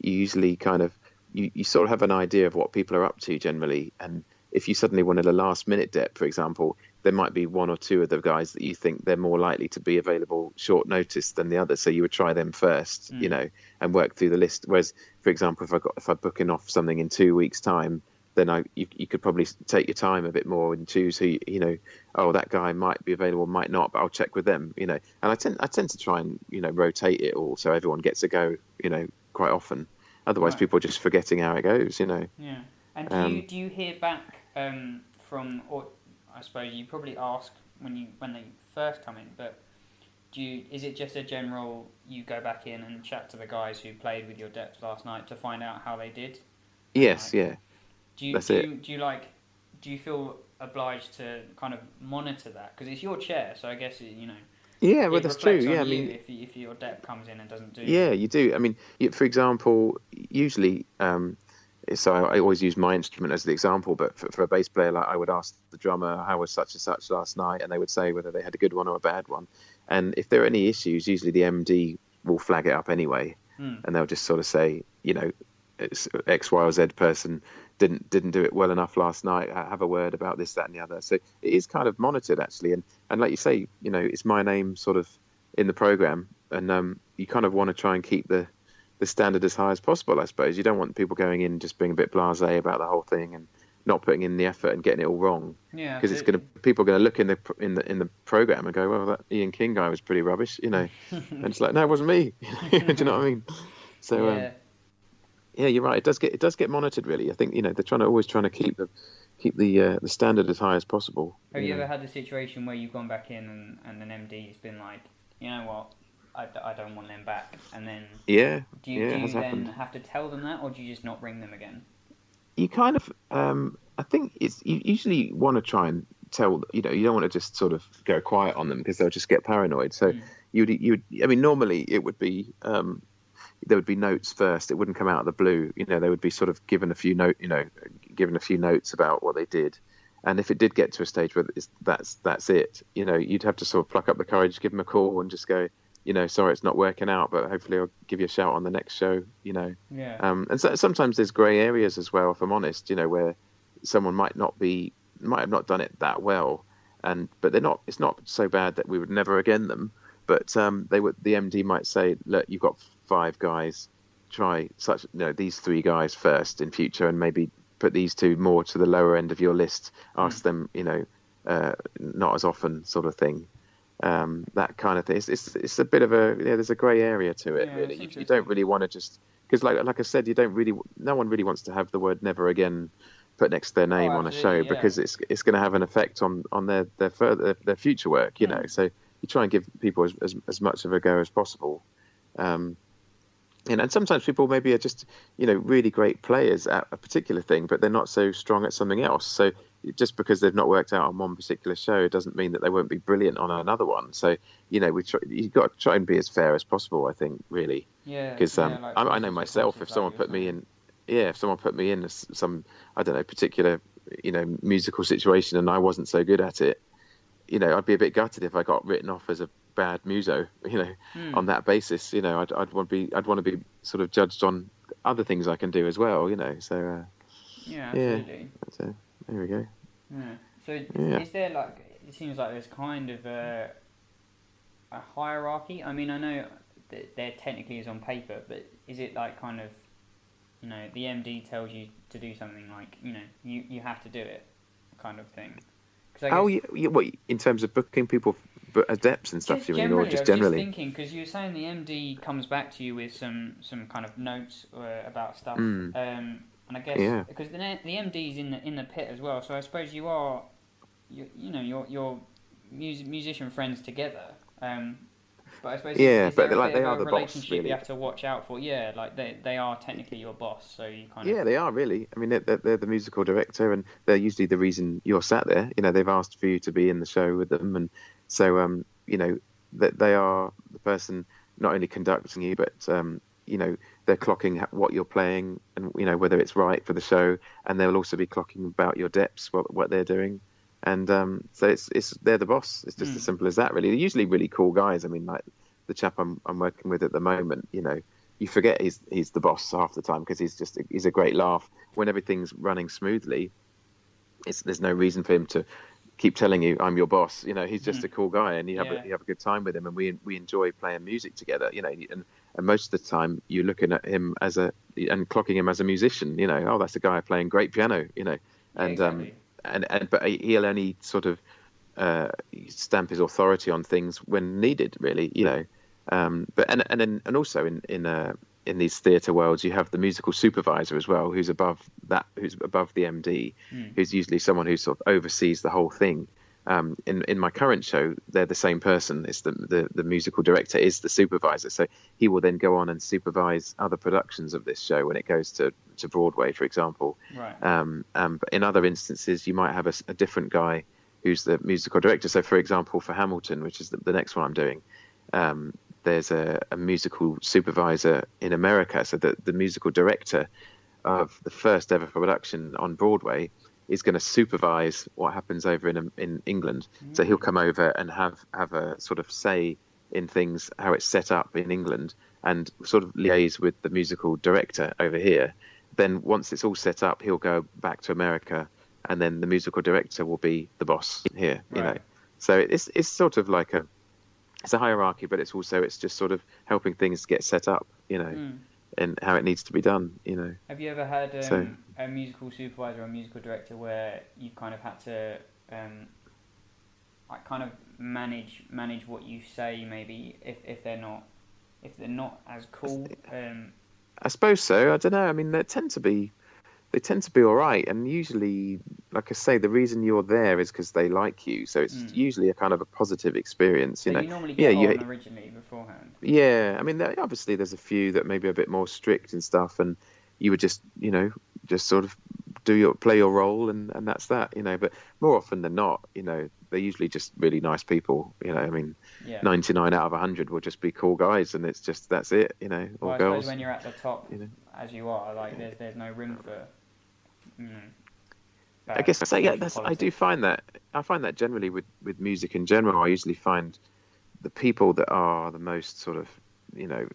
you usually kind of you sort of have an idea of what people are up to generally. And if you suddenly wanted a last-minute Dep, for example, there might be 1 or 2 of the guys that you think they're more likely to be available short notice than the others. So you would try them first, you know, and work through the list. Whereas, for example, if I'm booking off something in 2 weeks' time, then you could probably take your time a bit more and choose who, you know, that guy might be available, might not, but I'll check with them, you know. And I tend to try and, you know, rotate it all so everyone gets a go, you know, quite often. Otherwise, Right. people are just forgetting how it goes. Yeah. And do you hear back from, or I suppose you probably ask when they first come in, but is it just a general, you go back in and chat to the guys who played with your Deps last night to find out how they did? Yes, Like, yeah, that's do it. you feel obliged to kind of monitor that, because it's your chair, so I guess Yeah, well, it that's true. reflects Yeah, I on you mean, if your Dep comes in and doesn't do. yeah, you do. I mean, for example, usually, so I always use my instrument as the example, but for a bass player, like I would ask the drummer, how was such and such last night, and they would say whether they had a good one or a bad one. And if there are any issues, usually the MD will flag it up anyway, and they'll just sort of say, it's X, Y, or Z person didn't do it well enough last night. Have a word about this, that, and the other. So it is kind of monitored actually, and like you say, it's my name sort of in the program, and you kind of want to try and keep the standard as high as possible. I suppose you don't want people going in just being a bit blasé about the whole thing and not putting in the effort and getting it all wrong. Yeah, because people are going to look in the program and go, well, that Ian King guy was pretty rubbish, and it's like, no, it wasn't me. Do you know what I mean? So yeah, you're right. It does get monitored really. I think they're always trying to keep the standard as high as possible. Have you ever had the situation where you've gone back in and an MD has been like, you know what, I don't want them back, and then do you then happened. Have to tell them that, or do you just not ring them again? You kind of I think you usually want to try and tell, you don't want to just sort of go quiet on them because they'll just get paranoid. So you'd I mean, normally it would be there would be notes first. It wouldn't come out of the blue. They would be sort of given a few notes about what they did. And if it did get to a stage where that's it, you'd have to sort of pluck up the courage, give them a call, and just go, sorry, it's not working out, but hopefully I'll give you a shout on the next show. Yeah. And so, sometimes there's grey areas as well, if I'm honest. Where someone might have not done it that well, but they're not. It's not so bad that we would never again them. But the MD might say, look, you've got 5 guys, try these 3 guys first in future, and maybe put these 2 more to the lower end of your list. Ask them, not as often, sort of thing. That kind of thing. It's a bit of there's a grey area to it. Really, you don't really want to just, because like I said, no one really wants to have the word never again put next to their name on a show, because it's going to have an effect on their future work. So you try and give people as much of a go as possible. And sometimes people maybe are just, really great players at a particular thing, but they're not so strong at something else. So just because they've not worked out on one particular show doesn't mean that they won't be brilliant on another one. So, you've got to try and be as fair as possible, I think, really. Yeah. Because I know myself, if someone put me in some, I don't know, particular, musical situation and I wasn't so good at it, I'd be a bit gutted if I got written off as a bad muso, on that basis. I'd want to be sort of judged on other things I can do as well. So absolutely. So there we go. Yeah. So is there it seems like there's kind of a hierarchy? I mean, I know that there technically is on paper, but is it like kind of, the MD tells you to do something, like, you have to do it, kind of thing? What, in terms of booking people as Deps and stuff, you mean, or just generally? I was just thinking, because you were saying the MD comes back to you with some kind of notes about stuff, and I guess because the MD's in the pit as well, so I suppose you're musician friends together. But I suppose they are the boss, relationship really. You have to watch out for. Yeah, like they are technically your boss, so you kind of. Yeah, they are really. I mean, they're the musical director, and they're usually the reason you're sat there. They've asked for you to be in the show with them, and so that they are the person not only conducting you, but they're clocking what you're playing, and whether it's right for the show, and they'll also be clocking about your Deps, what they're doing. And so they're the boss. It's just as simple as that, really. They're usually really cool guys. I mean, like the chap I'm working with at the moment, you forget he's the boss half the time, because he's a great laugh when everything's running smoothly. There's no reason for him to keep telling you I'm your boss. He's just a cool guy, and you have a good time with him, and we enjoy playing music together. And most of the time you're looking at him and clocking him as a musician. Oh, that's a guy playing great piano. And exactly. But he'll only sort of stamp his authority on things when needed, really. But and also in in these theatre worlds, you have the musical supervisor as well, who's above the MD, who's usually someone who sort of oversees the whole thing. In my current show, they're the same person. It's the musical director is the supervisor, so he will then go on and supervise other productions of this show when it goes to Broadway, for example. Right. But in other instances, you might have a different guy who's the musical director. So, for example, for Hamilton, which is the next one I'm doing, there's a musical supervisor in America. So the musical director of the first ever production on Broadway is going to supervise what happens over in England. So he'll come over and have a sort of say in things, how it's set up in England, and sort of liaise with the musical director over here. Then once it's all set up, he'll go back to America, and then the musical director will be the boss here, you know. So it's sort of like it's a hierarchy, but it's just sort of helping things get set up, you know, and how it needs to be done, you know. Have you ever had a musical supervisor or a musical director where you've kind of had to like kind of manage what you say, maybe if they're not as cool? I suppose so. I don't know. I mean, they tend to be all right, and usually, like I say, the reason you're there is because they like you. So it's usually a kind of a positive experience. You know, you normally get on originally beforehand. Yeah, I mean, obviously there's a few that maybe are a bit more strict and stuff, and you would just sort of play your role, and that's that. You know, but more often than not, you know, they're usually just really nice people. You know, I mean, 99 out of 100 will just be cool guys, and it's just that's it. You know, or I girls. suppose when you're at the top, you know, as you are, like there's no room for. I guess I do find that. I find that generally with music in general, I usually find the people that are the most sort of, you know,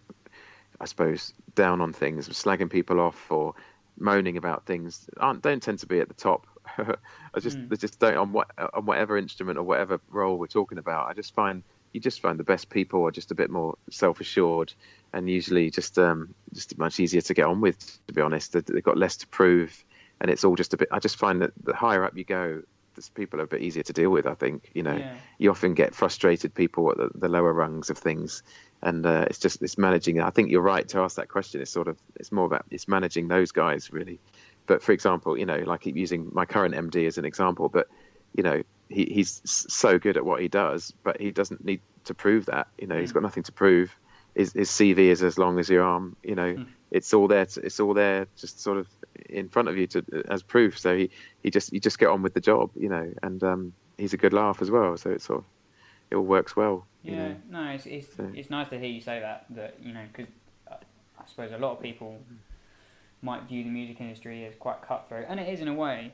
I suppose down on things, slagging people off or moaning about things, don't tend to be at the top. They just don't on whatever instrument or whatever role we're talking about. I just find the best people are just a bit more self-assured and usually just much easier to get on with. To be honest, they've got less to prove. And it's all just a bit. I just find that the higher up you go, these people are a bit easier to deal with. I think, you know, you often get frustrated people at the lower rungs of things, and it's managing. I think you're right to ask that question. It's more about managing those guys really. But for example, you know, like I keep using my current MD as an example, but you know, he's so good at what he does, but he doesn't need to prove that. You know, he's got nothing to prove. His CV is as long as your arm. You know, it's all there. It's all there, just sort of in front of you as proof. So you just get on with the job. You know, and he's a good laugh as well. So it all works well. Yeah, you know? No, it's nice to hear you say that you know, because I suppose a lot of people might view the music industry as quite cutthroat, and it is in a way,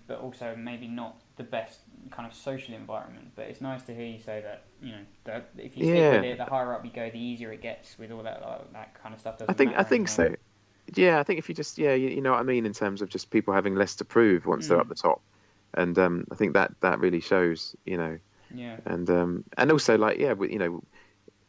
but also maybe not the best kind of social environment. But it's nice to hear you say that, you know, that if you stick with it, the higher up you go, the easier it gets with all that kind of stuff. I think so. Yeah, I think if you just you know what I mean in terms of just people having less to prove once they're up the top, and I think that really shows, you know. Yeah. And also like you know,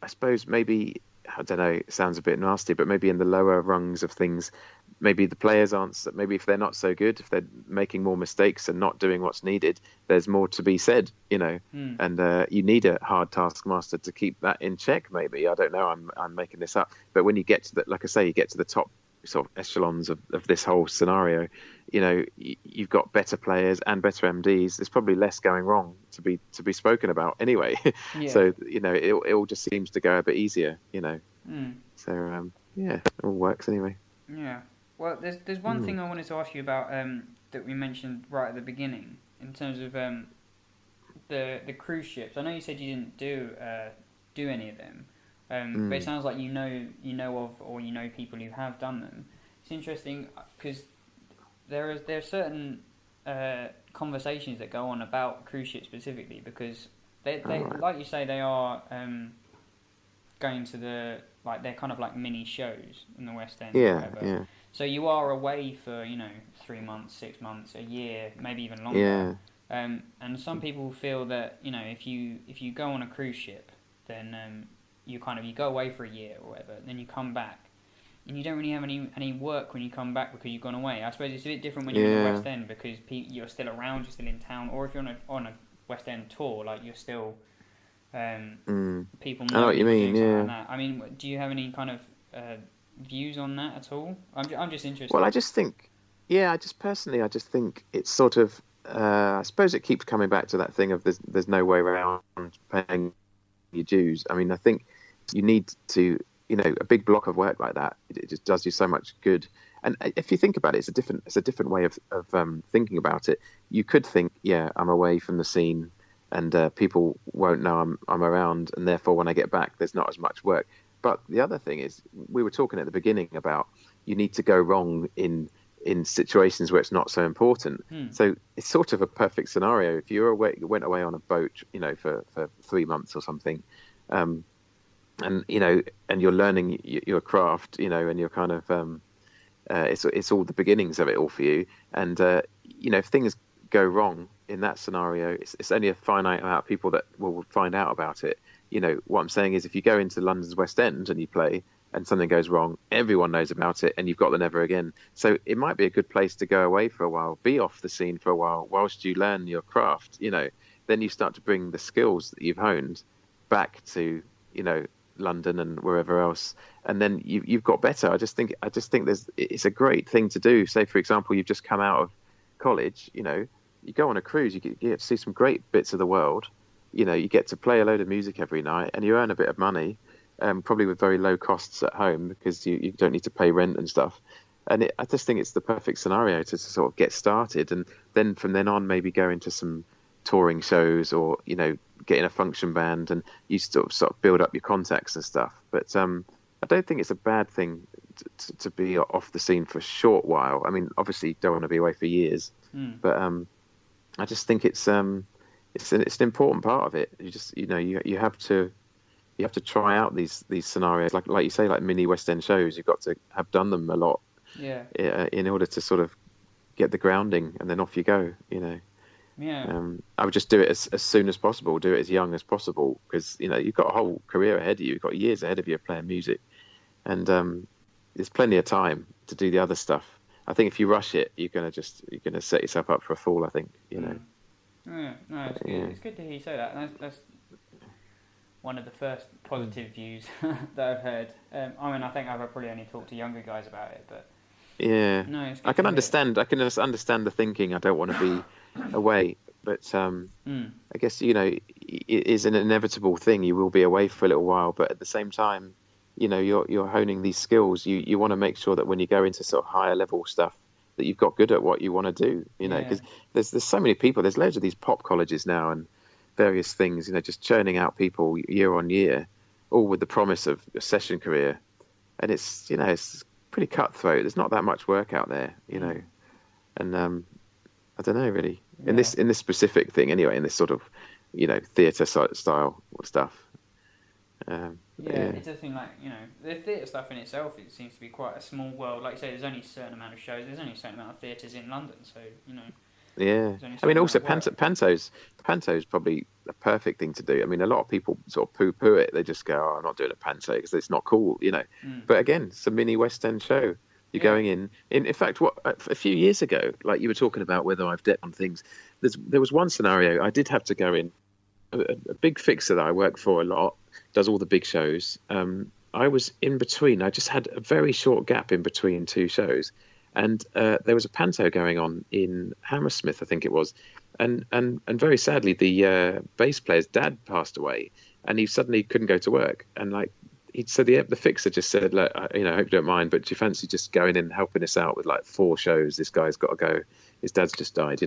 I suppose maybe, I don't know, it sounds a bit nasty, but maybe in the lower rungs of things, maybe the players maybe if they're not so good, if they're making more mistakes and not doing what's needed, there's more to be said, you know. And you need a hard taskmaster to keep that in check. Maybe, I don't know, I'm making this up, but when you get to like I say, you get to the top sort of echelons of this whole scenario, you know, you've got better players and better MDs. There's probably less going wrong to be spoken about anyway. So you know, it all just seems to go a bit easier, you know. So it all works anyway. Yeah. Well, there's one thing I wanted to ask you about that we mentioned right at the beginning in terms of the cruise ships. I know you said you didn't do any of them. But it sounds like you know of, or you know people who have done them. It's interesting because there are certain conversations that go on about cruise ships specifically, because they like you say, they are going to they're kind of like mini shows in the West End. Yeah. So you are away for 3 months, 6 months, a year, maybe even longer. Yeah. And some people feel that if you go on a cruise ship, then you go away for a year or whatever, and then you come back, and you don't really have any work when you come back because you've gone away. I suppose it's a bit different when you're in the West End, because you're still around, you're still in town, or if you're on a West End tour, like you're still people know I know what you mean. Like that. I mean, do you have any kind of views on that at all? I'm just interested. Well, I just think it's sort of. I suppose it keeps coming back to that thing of there's no way around paying your dues. I mean, I think you need to, a big block of work like that, it just does you so much good. And if you think about it, it's a different way of thinking about it. You could think, yeah, I'm away from the scene, and people won't know I'm around, and therefore when I get back, there's not as much work. But the other thing is, we were talking at the beginning about you need to go wrong in situations where it's not so important. So it's sort of a perfect scenario. If you went away on a boat, for 3 months or something, and you're learning your craft, and you're kind of it's all the beginnings of it all for you. And if things go wrong in that scenario, it's only a finite amount of people that will find out about it. What I'm saying is, if you go into London's West End and you play, and something goes wrong, everyone knows about it, and you've got the never again. So it might be a good place to go away for a while, be off the scene for a while, whilst you learn your craft. Then you start to bring the skills that you've honed back to, London and wherever else, and then you've got better. I just think it's a great thing to do. Say, for example, you've just come out of college, you go on a cruise, you get to see some great bits of the world. You get to play a load of music every night, and you earn a bit of money. Probably with very low costs at home, because you don't need to pay rent and stuff. And I just think it's the perfect scenario to sort of get started, and then from then on maybe go into some touring shows, or get in a function band, and you sort of build up your contacts and stuff. But I don't think it's a bad thing to be off the scene for a short while. I mean, obviously you don't want to be away for years, but I just think it's an important part of it. You just you have to try out these scenarios, like you say, like mini West End shows. You've got to have done them a lot, in order to sort of get the grounding, and then off you go. I would just do it as soon as possible, do it as young as possible, because you've got a whole career ahead of you. You've got years ahead of you playing music, and there's plenty of time to do the other stuff. I think if you rush it, you're gonna set yourself up for a fall. I think Yeah, no, it's good. It's good to hear you say that. That's one of the first positive views that I've heard. I think I've probably only talked to younger guys about it, but yeah, no, it's good I can to understand. hear. I can understand the thinking. I don't want to be away, but I guess it is an inevitable thing. You will be away for a little while, but at the same time, you're honing these skills. You want to make sure that when you go into sort of higher level stuff, that you've got good at what you want to do. Because there's so many people. There's loads of these pop colleges now, and various things, just churning out people year on year, all with the promise of a session career, and it's pretty cutthroat. There's not that much work out there, and I don't know really in this specific thing anyway, in this sort of theatre style stuff. It does seem like the theatre stuff in itself. It seems to be quite a small world. Like you say, there's only a certain amount of shows. There's only a certain amount of theatres in London, so Yeah, I mean, also Panto's probably a perfect thing to do. I mean, a lot of people sort of poo-poo it. They just go, "Oh, I'm not doing a Panto because it's not cool," But again, it's a mini West End show. You're going in. In fact, a few years ago, like you were talking about whether I've debt on things, there was one scenario I did have to go in. A big fixer that I work for a lot does all the big shows. I was in between. I just had a very short gap in between two shows. And there was a Panto going on in Hammersmith, I think it was, and very sadly the bass player's dad passed away, and he suddenly couldn't go to work. And the fixer just said, "Look, I hope you don't mind, but do you fancy just going in and helping us out with like 4 shows? This guy's got to go. His dad's just died,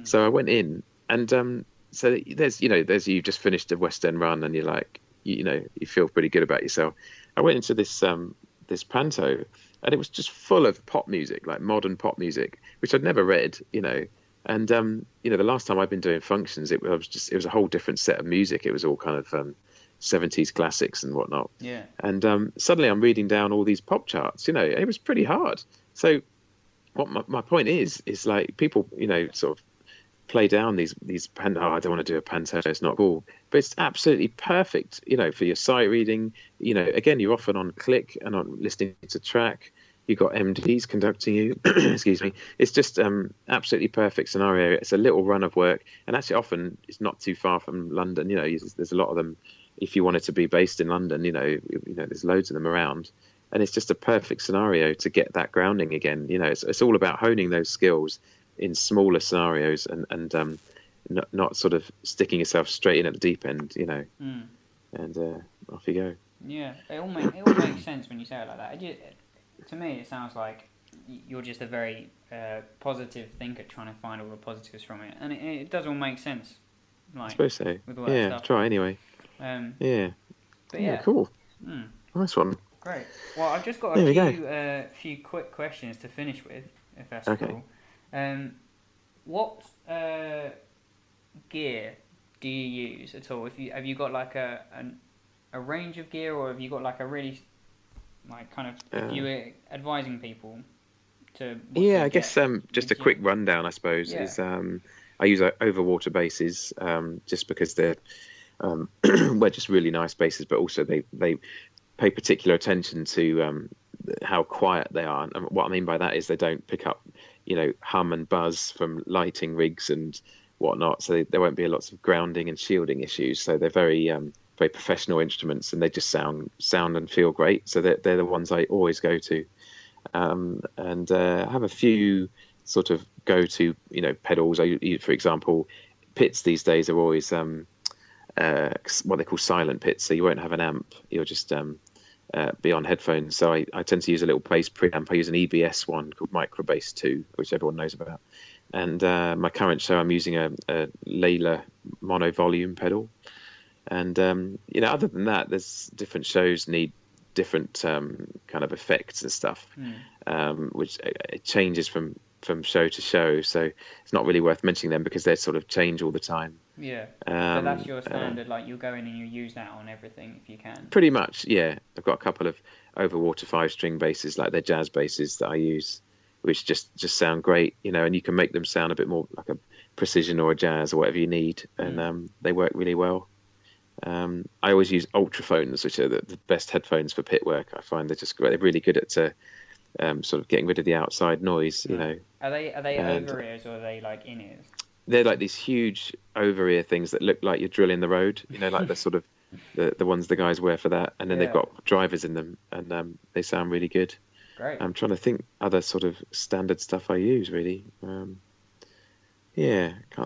So I went in, and so there's you've just finished a West End run, and you're like, you feel pretty good about yourself. I went into this Panto. And it was just full of pop music, like modern pop music, which I'd never read, And the last time I've been doing functions, it was a whole different set of music. It was all kind of 70s classics and whatnot. Yeah. And suddenly I'm reading down all these pop charts. It was pretty hard. So what my point is like people, sort of play down these I don't want to do a Panto, it's not cool, but it's absolutely perfect for your sight reading. Again, you're often on click and on listening to track. You've got MDs conducting you. Excuse me. It's just absolutely perfect scenario. It's a little run of work, and actually often it's not too far from London. There's a lot of them. If you wanted to be based in London, there's loads of them around. and it's just a perfect scenario to get that grounding again. You know, it's all about honing those skills in smaller scenarios and not sort of sticking yourself straight in at the deep end. You know, and off you go. Yeah, it all makes sense when you say it like that. To me, it sounds like you're just a very positive thinker trying to find all the positives from it, and it does all make sense. Like, I suppose so. With all that stuff. Try anyway. But yeah, cool. Nice one. Great. Well, I've just got a few quick questions to finish with, if that's cool. What gear do you use at all? Have you got like a range of gear, or have you got like a really like kind of if you were advising people to I guess just a quick rundown, I suppose, is I use overwater basses just because they're well, just really nice basses, but also they pay particular attention to how quiet they are. And what I mean by that is they don't pick up, you know, hum and buzz from lighting rigs and whatnot. So there won't be lots of grounding and shielding issues. So they're very professional instruments, and they just sound and feel great. So they're the ones I always go to. And I have a few sort of go-to, you know, pedals. For example, pits these days are always what they call silent pits. So you won't have an amp. You'll just be on headphones. So I tend to use a little bass preamp. I use an EBS one called Microbass 2, which everyone knows about. And my current show, I'm using a Layla mono volume pedal. And you know, other than that, there's different shows need different kind of effects and stuff, which it changes from show to show. So it's not really worth mentioning them because they sort of change all the time. Yeah, but that's your standard. Like you go in and you use that on everything if you can. Pretty much, yeah. I've got a couple of overwater 5-string basses, like they're jazz basses that I use, which just sound great, you know. And you can make them sound a bit more like a precision or a jazz or whatever you need, and they work really well. I always use Ultraphones, which are the best headphones for pit work. I find they're just great. They're really good at sort of getting rid of the outside noise, you know. Are they over ears or are they like in ears? They're like these huge over ear things that look like you're drilling the road, you know, like the sort of the ones the guys wear for that, and then they've got drivers in them, and they sound really good. Great. I'm trying to think other sort of standard stuff I use really. Can't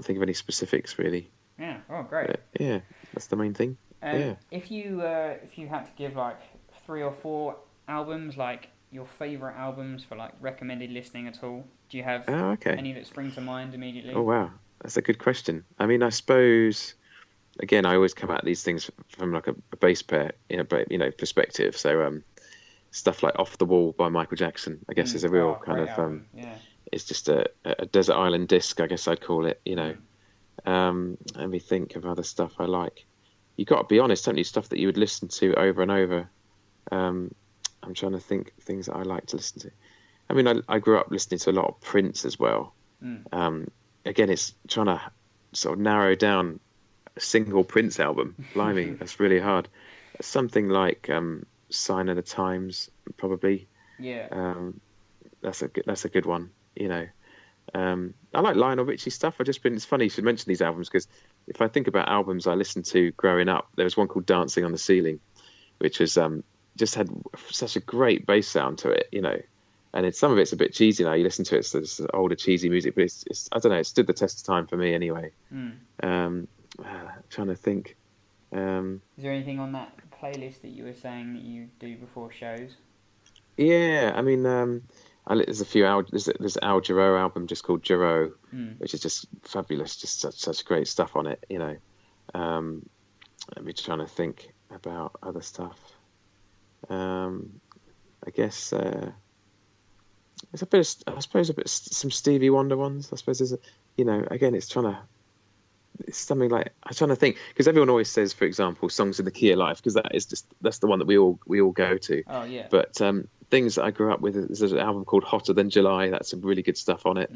think of any specifics really. Yeah. Oh, great. But, that's the main thing. If you had to give like 3 or 4 albums, like your favourite albums for like recommended listening at all, do you have any that spring to mind immediately? Oh wow, that's a good question. I mean, I suppose again, I always come at these things from like a bass player, perspective. So stuff like "Off the Wall" by Michael Jackson, I guess, is a real kind of it's just a desert island disc, I guess I'd call it. You know. Let me think of other stuff I like. You got to be honest, don't you? Stuff that you would listen to over and over. I'm trying to think things that I like to listen to. I mean, I grew up listening to a lot of Prince as well. Again, it's trying to sort of narrow down a single Prince album. Blimey, that's really hard. Something like Sign of the Times, probably. Yeah. That's a good one. You know. I like Lionel Richie stuff. It's funny you should mention these albums, because if I think about albums I listened to growing up, there was one called Dancing on the Ceiling, which was just had such a great bass sound to it, you know. And some of it's a bit cheesy now. You listen to it, so it's older cheesy music, but it's I don't know, it stood the test of time for me anyway. Trying to think. Is there anything on that playlist that you were saying that you do before shows? Yeah, I mean, there's a few there's Al Jarreau album just called Jarreau, which is just fabulous, just such great stuff on it, you know. Let me trying to think about other stuff. I guess there's a bit, some Stevie Wonder ones. I suppose there's again, it's something like, I'm trying to think, because everyone always says, for example, Songs in the Key of Life, because that's the one that we all go to. Oh yeah. But things that I grew up with, there's an album called Hotter Than July. That's some really good stuff on it.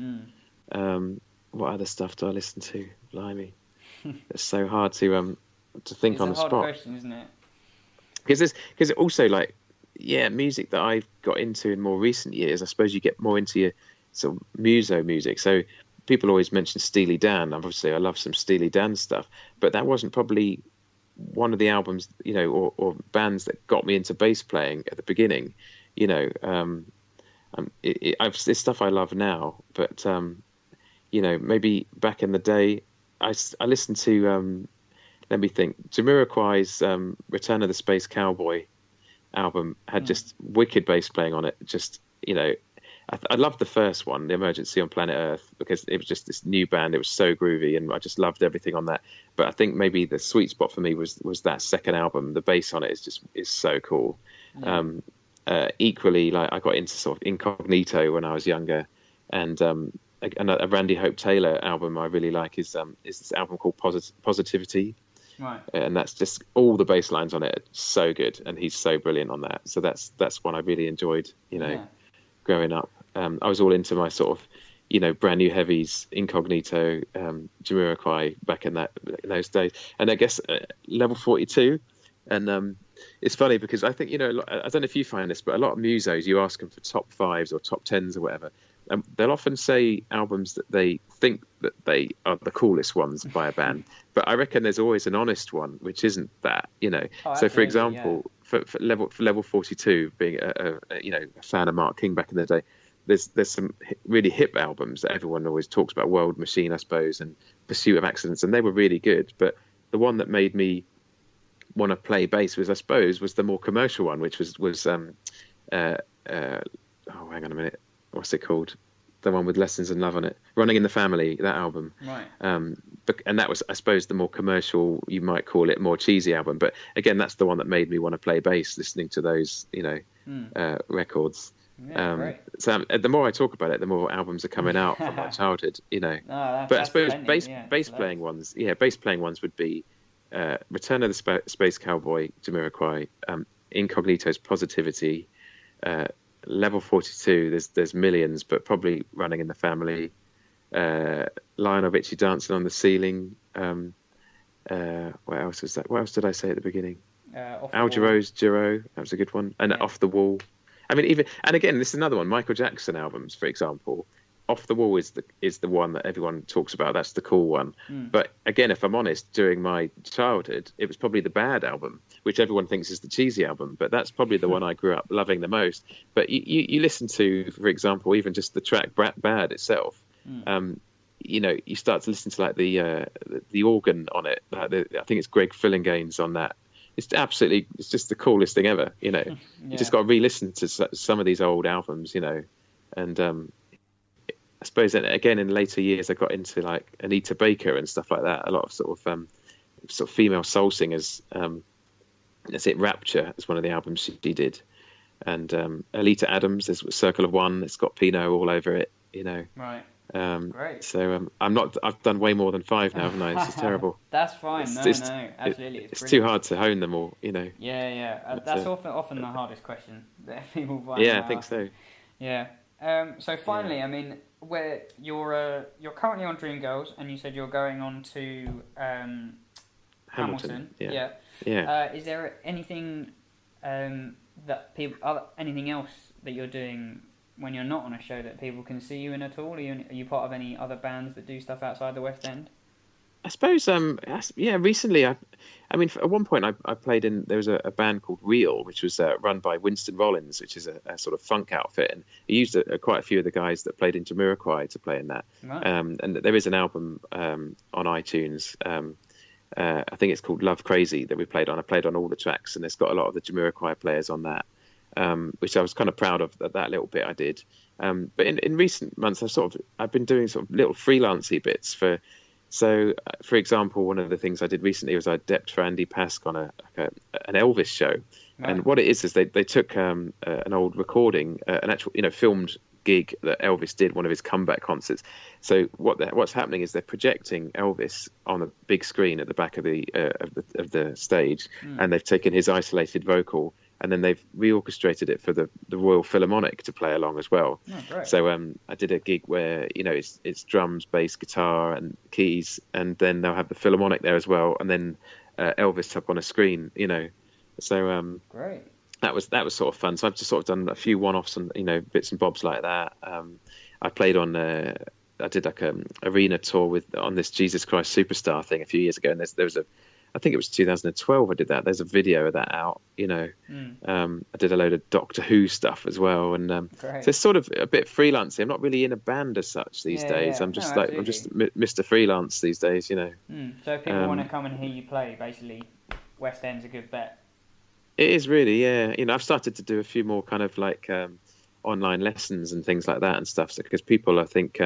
What other stuff do I listen to? Blimey, it's so hard to think on the spot. It's a hard question, isn't it? Because it also, like, music that I've got into in more recent years, I suppose you get more into your sort of muso music. So people always mention Steely Dan. Obviously, I love some Steely Dan stuff, but that wasn't probably one of the albums, or bands that got me into bass playing at the beginning. It's stuff I love now, but maybe back in the day, I listened to let me think. Jamiroquai's Return of the Space Cowboy album had just wicked bass playing on it. Just I loved the first one, The Emergency on Planet Earth, because it was just this new band. It was so groovy, and I just loved everything on that. But I think maybe the sweet spot for me was that second album. The bass on it is so cool. Yeah. Equally, like I got into sort of Incognito when I was younger, and a Randy Hope Taylor album I really like is this album called Positivity. Right. And that's just all the bass lines on it are so good, and he's so brilliant on that. So that's one I really enjoyed, growing up. I was all into my sort of, brand new heavies, Incognito, Jamiroquai back in those days. And I guess Level 42. And it's funny because I think, I don't know if you find this, but a lot of musos, you ask them for top 5s or top 10s or whatever. They'll often say albums that they think that they are the coolest ones by a band, but I reckon there's always an honest one which isn't that. So for example, for Level 42, being a fan of Mark King back in the day, there's some really hip albums that everyone always talks about, World Machine, I suppose, and Pursuit of Accidents, and they were really good. But the one that made me want to play bass was the more commercial one, which was hang on a minute. What's it called? The one with Lessons in Love on it, Running in the Family, that album. Right. And that was, I suppose, the more commercial, you might call it, more cheesy album. But again, that's the one that made me want to play bass, listening to those, records. Yeah, great. So the more I talk about it, the more albums are coming out from my childhood, But I suppose bass playing ones would be Return of the Space Cowboy, Jamiroquai, Incognito's Positivity, Level 42, there's millions, but probably Running in the Family, Lionel Richie Dancing on the Ceiling. What else was that? What else did I say at the beginning? Al Jarreau's Jarreau, that was a good one. And Off the Wall. I mean, and again, this is another one. Michael Jackson albums, for example. Off the Wall is the one that everyone talks about. That's the cool one. But again, if I'm honest, during my childhood, it was probably the Bad album, which everyone thinks is the cheesy album. But that's probably the one I grew up loving the most. But you listen to, for example, even just the track Bad itself. You start to listen to like the organ on it. I think it's Greg Fillingane's on that. It's just the coolest thing ever. You just got to re-listen to some of these old albums. And I suppose that, again, in later years, I got into like Anita Baker and stuff like that. A lot of sort of female soul singers. That's it. Rapture is one of the albums she did, and Alita Adams. There's Circle of One. It's got Pinot all over it. Right. Great. So I've done way more than 5 now, haven't I? This is terrible. That's fine. No, absolutely. It's too hard to hone them all. Yeah. That's often the hardest question that people find. Yeah, I think so. Yeah. So finally, I mean, where you're currently on Dreamgirls, and you said you're going on to Hamilton. Yeah. Is there anything anything else that you're doing when you're not on a show that people can see you in at all? Are you part of any other bands that do stuff outside the West End? I suppose, recently, at one point I played in, there was a band called Real, which was run by Winston Rollins, which is a sort of funk outfit, and he used quite a few of the guys that played in Jamiroquai to play in that. Right. And there is an album on iTunes, I think it's called Love Crazy, that we played on. I played on all the tracks, and it's got a lot of the Jamiroquai players on that, which I was kind of proud of, that little bit I did. But in recent months, I've been doing sort of little freelancey bits for. So, for example, one of the things I did recently was I depped for Andy Pask on an Elvis show. Right. And what it is they took an old recording, an actual filmed gig that Elvis did, one of his comeback concerts. So what's happening is they're projecting Elvis on a big screen at the back of the stage, and they've taken his isolated vocal, and then they've reorchestrated it for the Royal Philharmonic to play along as well. Oh, great. So I did a gig where it's drums, bass, guitar, and keys, and then they'll have the Philharmonic there as well, and then Elvis up on a screen. So great. That was sort of fun. So I've just sort of done a few one-offs and bits and bobs like that. I played on. I did like arena tour on this Jesus Christ Superstar thing a few years ago, and there was I think it was 2012 I did that. There's a video of that out, I did a load of Doctor Who stuff as well, and so it's sort of a bit freelancey. I'm not really in a band as such these days. I'm just I'm just Mr. Freelance these days, So if people want to come and hear you play, basically West End's a good bet. It is really, yeah. I've started to do a few more kind of like online lessons and things like that and stuff, because people, I think,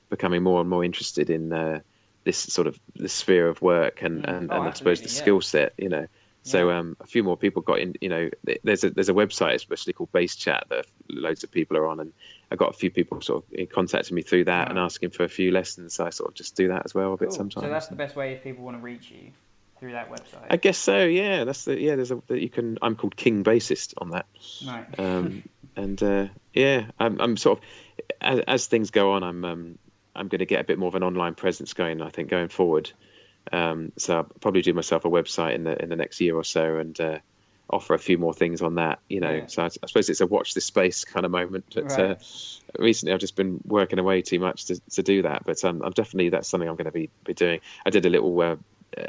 becoming more and more interested in this sort of the sphere of work and I suppose the skill set, So a few more people got in. There's a website especially called Bass Chat that loads of people are on, and I got a few people sort of contacting me through that and asking for a few lessons. So I sort of just do that as well a bit sometimes. So that's the best way if people want to reach you, through that website. I guess so. Yeah, I'm called King Bassist on that. Right. I'm sort of as things go on, I'm going to get a bit more of an online presence going, I think, going forward. So I'll probably do myself a website in the next year or so, and offer a few more things on that. So I suppose it's a watch this space kind of moment. But recently I've just been working away too much to do that. But I'm definitely, that's something I'm going to be doing. I did a little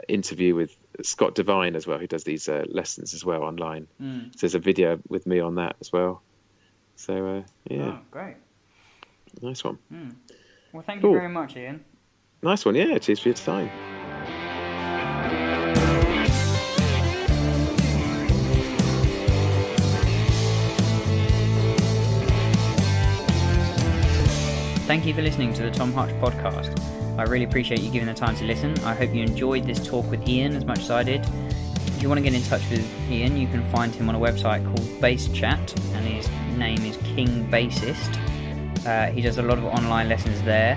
interview with Scott Devine as well, who does these lessons as well online. So there's a video with me on that as well. So Oh, great. Nice one. Well, thank you very much, Ian. Nice one. Yeah, cheers for your time. Thank you for listening to the Tom Hutch podcast. I really appreciate you giving the time to listen. I hope you enjoyed this talk with Ian as much as I did. If you want to get in touch with Ian, you can find him on a website called Bass Chat, and his name is King Bassist. He does a lot of online lessons there,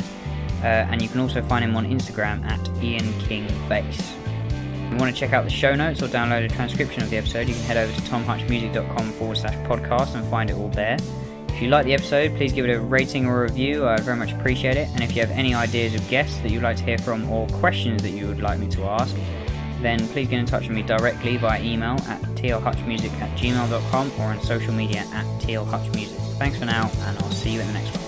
and you can also find him on Instagram at IanKingBass. If you want to check out the show notes or download a transcription of the episode, you can head over to tomhutchmusic.com/podcast and find it all there. If you like the episode, please give it a rating or a review. I'd very much appreciate it. And if you have any ideas of guests that you'd like to hear from, or questions that you would like me to ask, then please get in touch with me directly via email at tlhutchmusic@gmail.com or on social media at tlhutchmusic. Thanks for now, and I'll see you in the next one.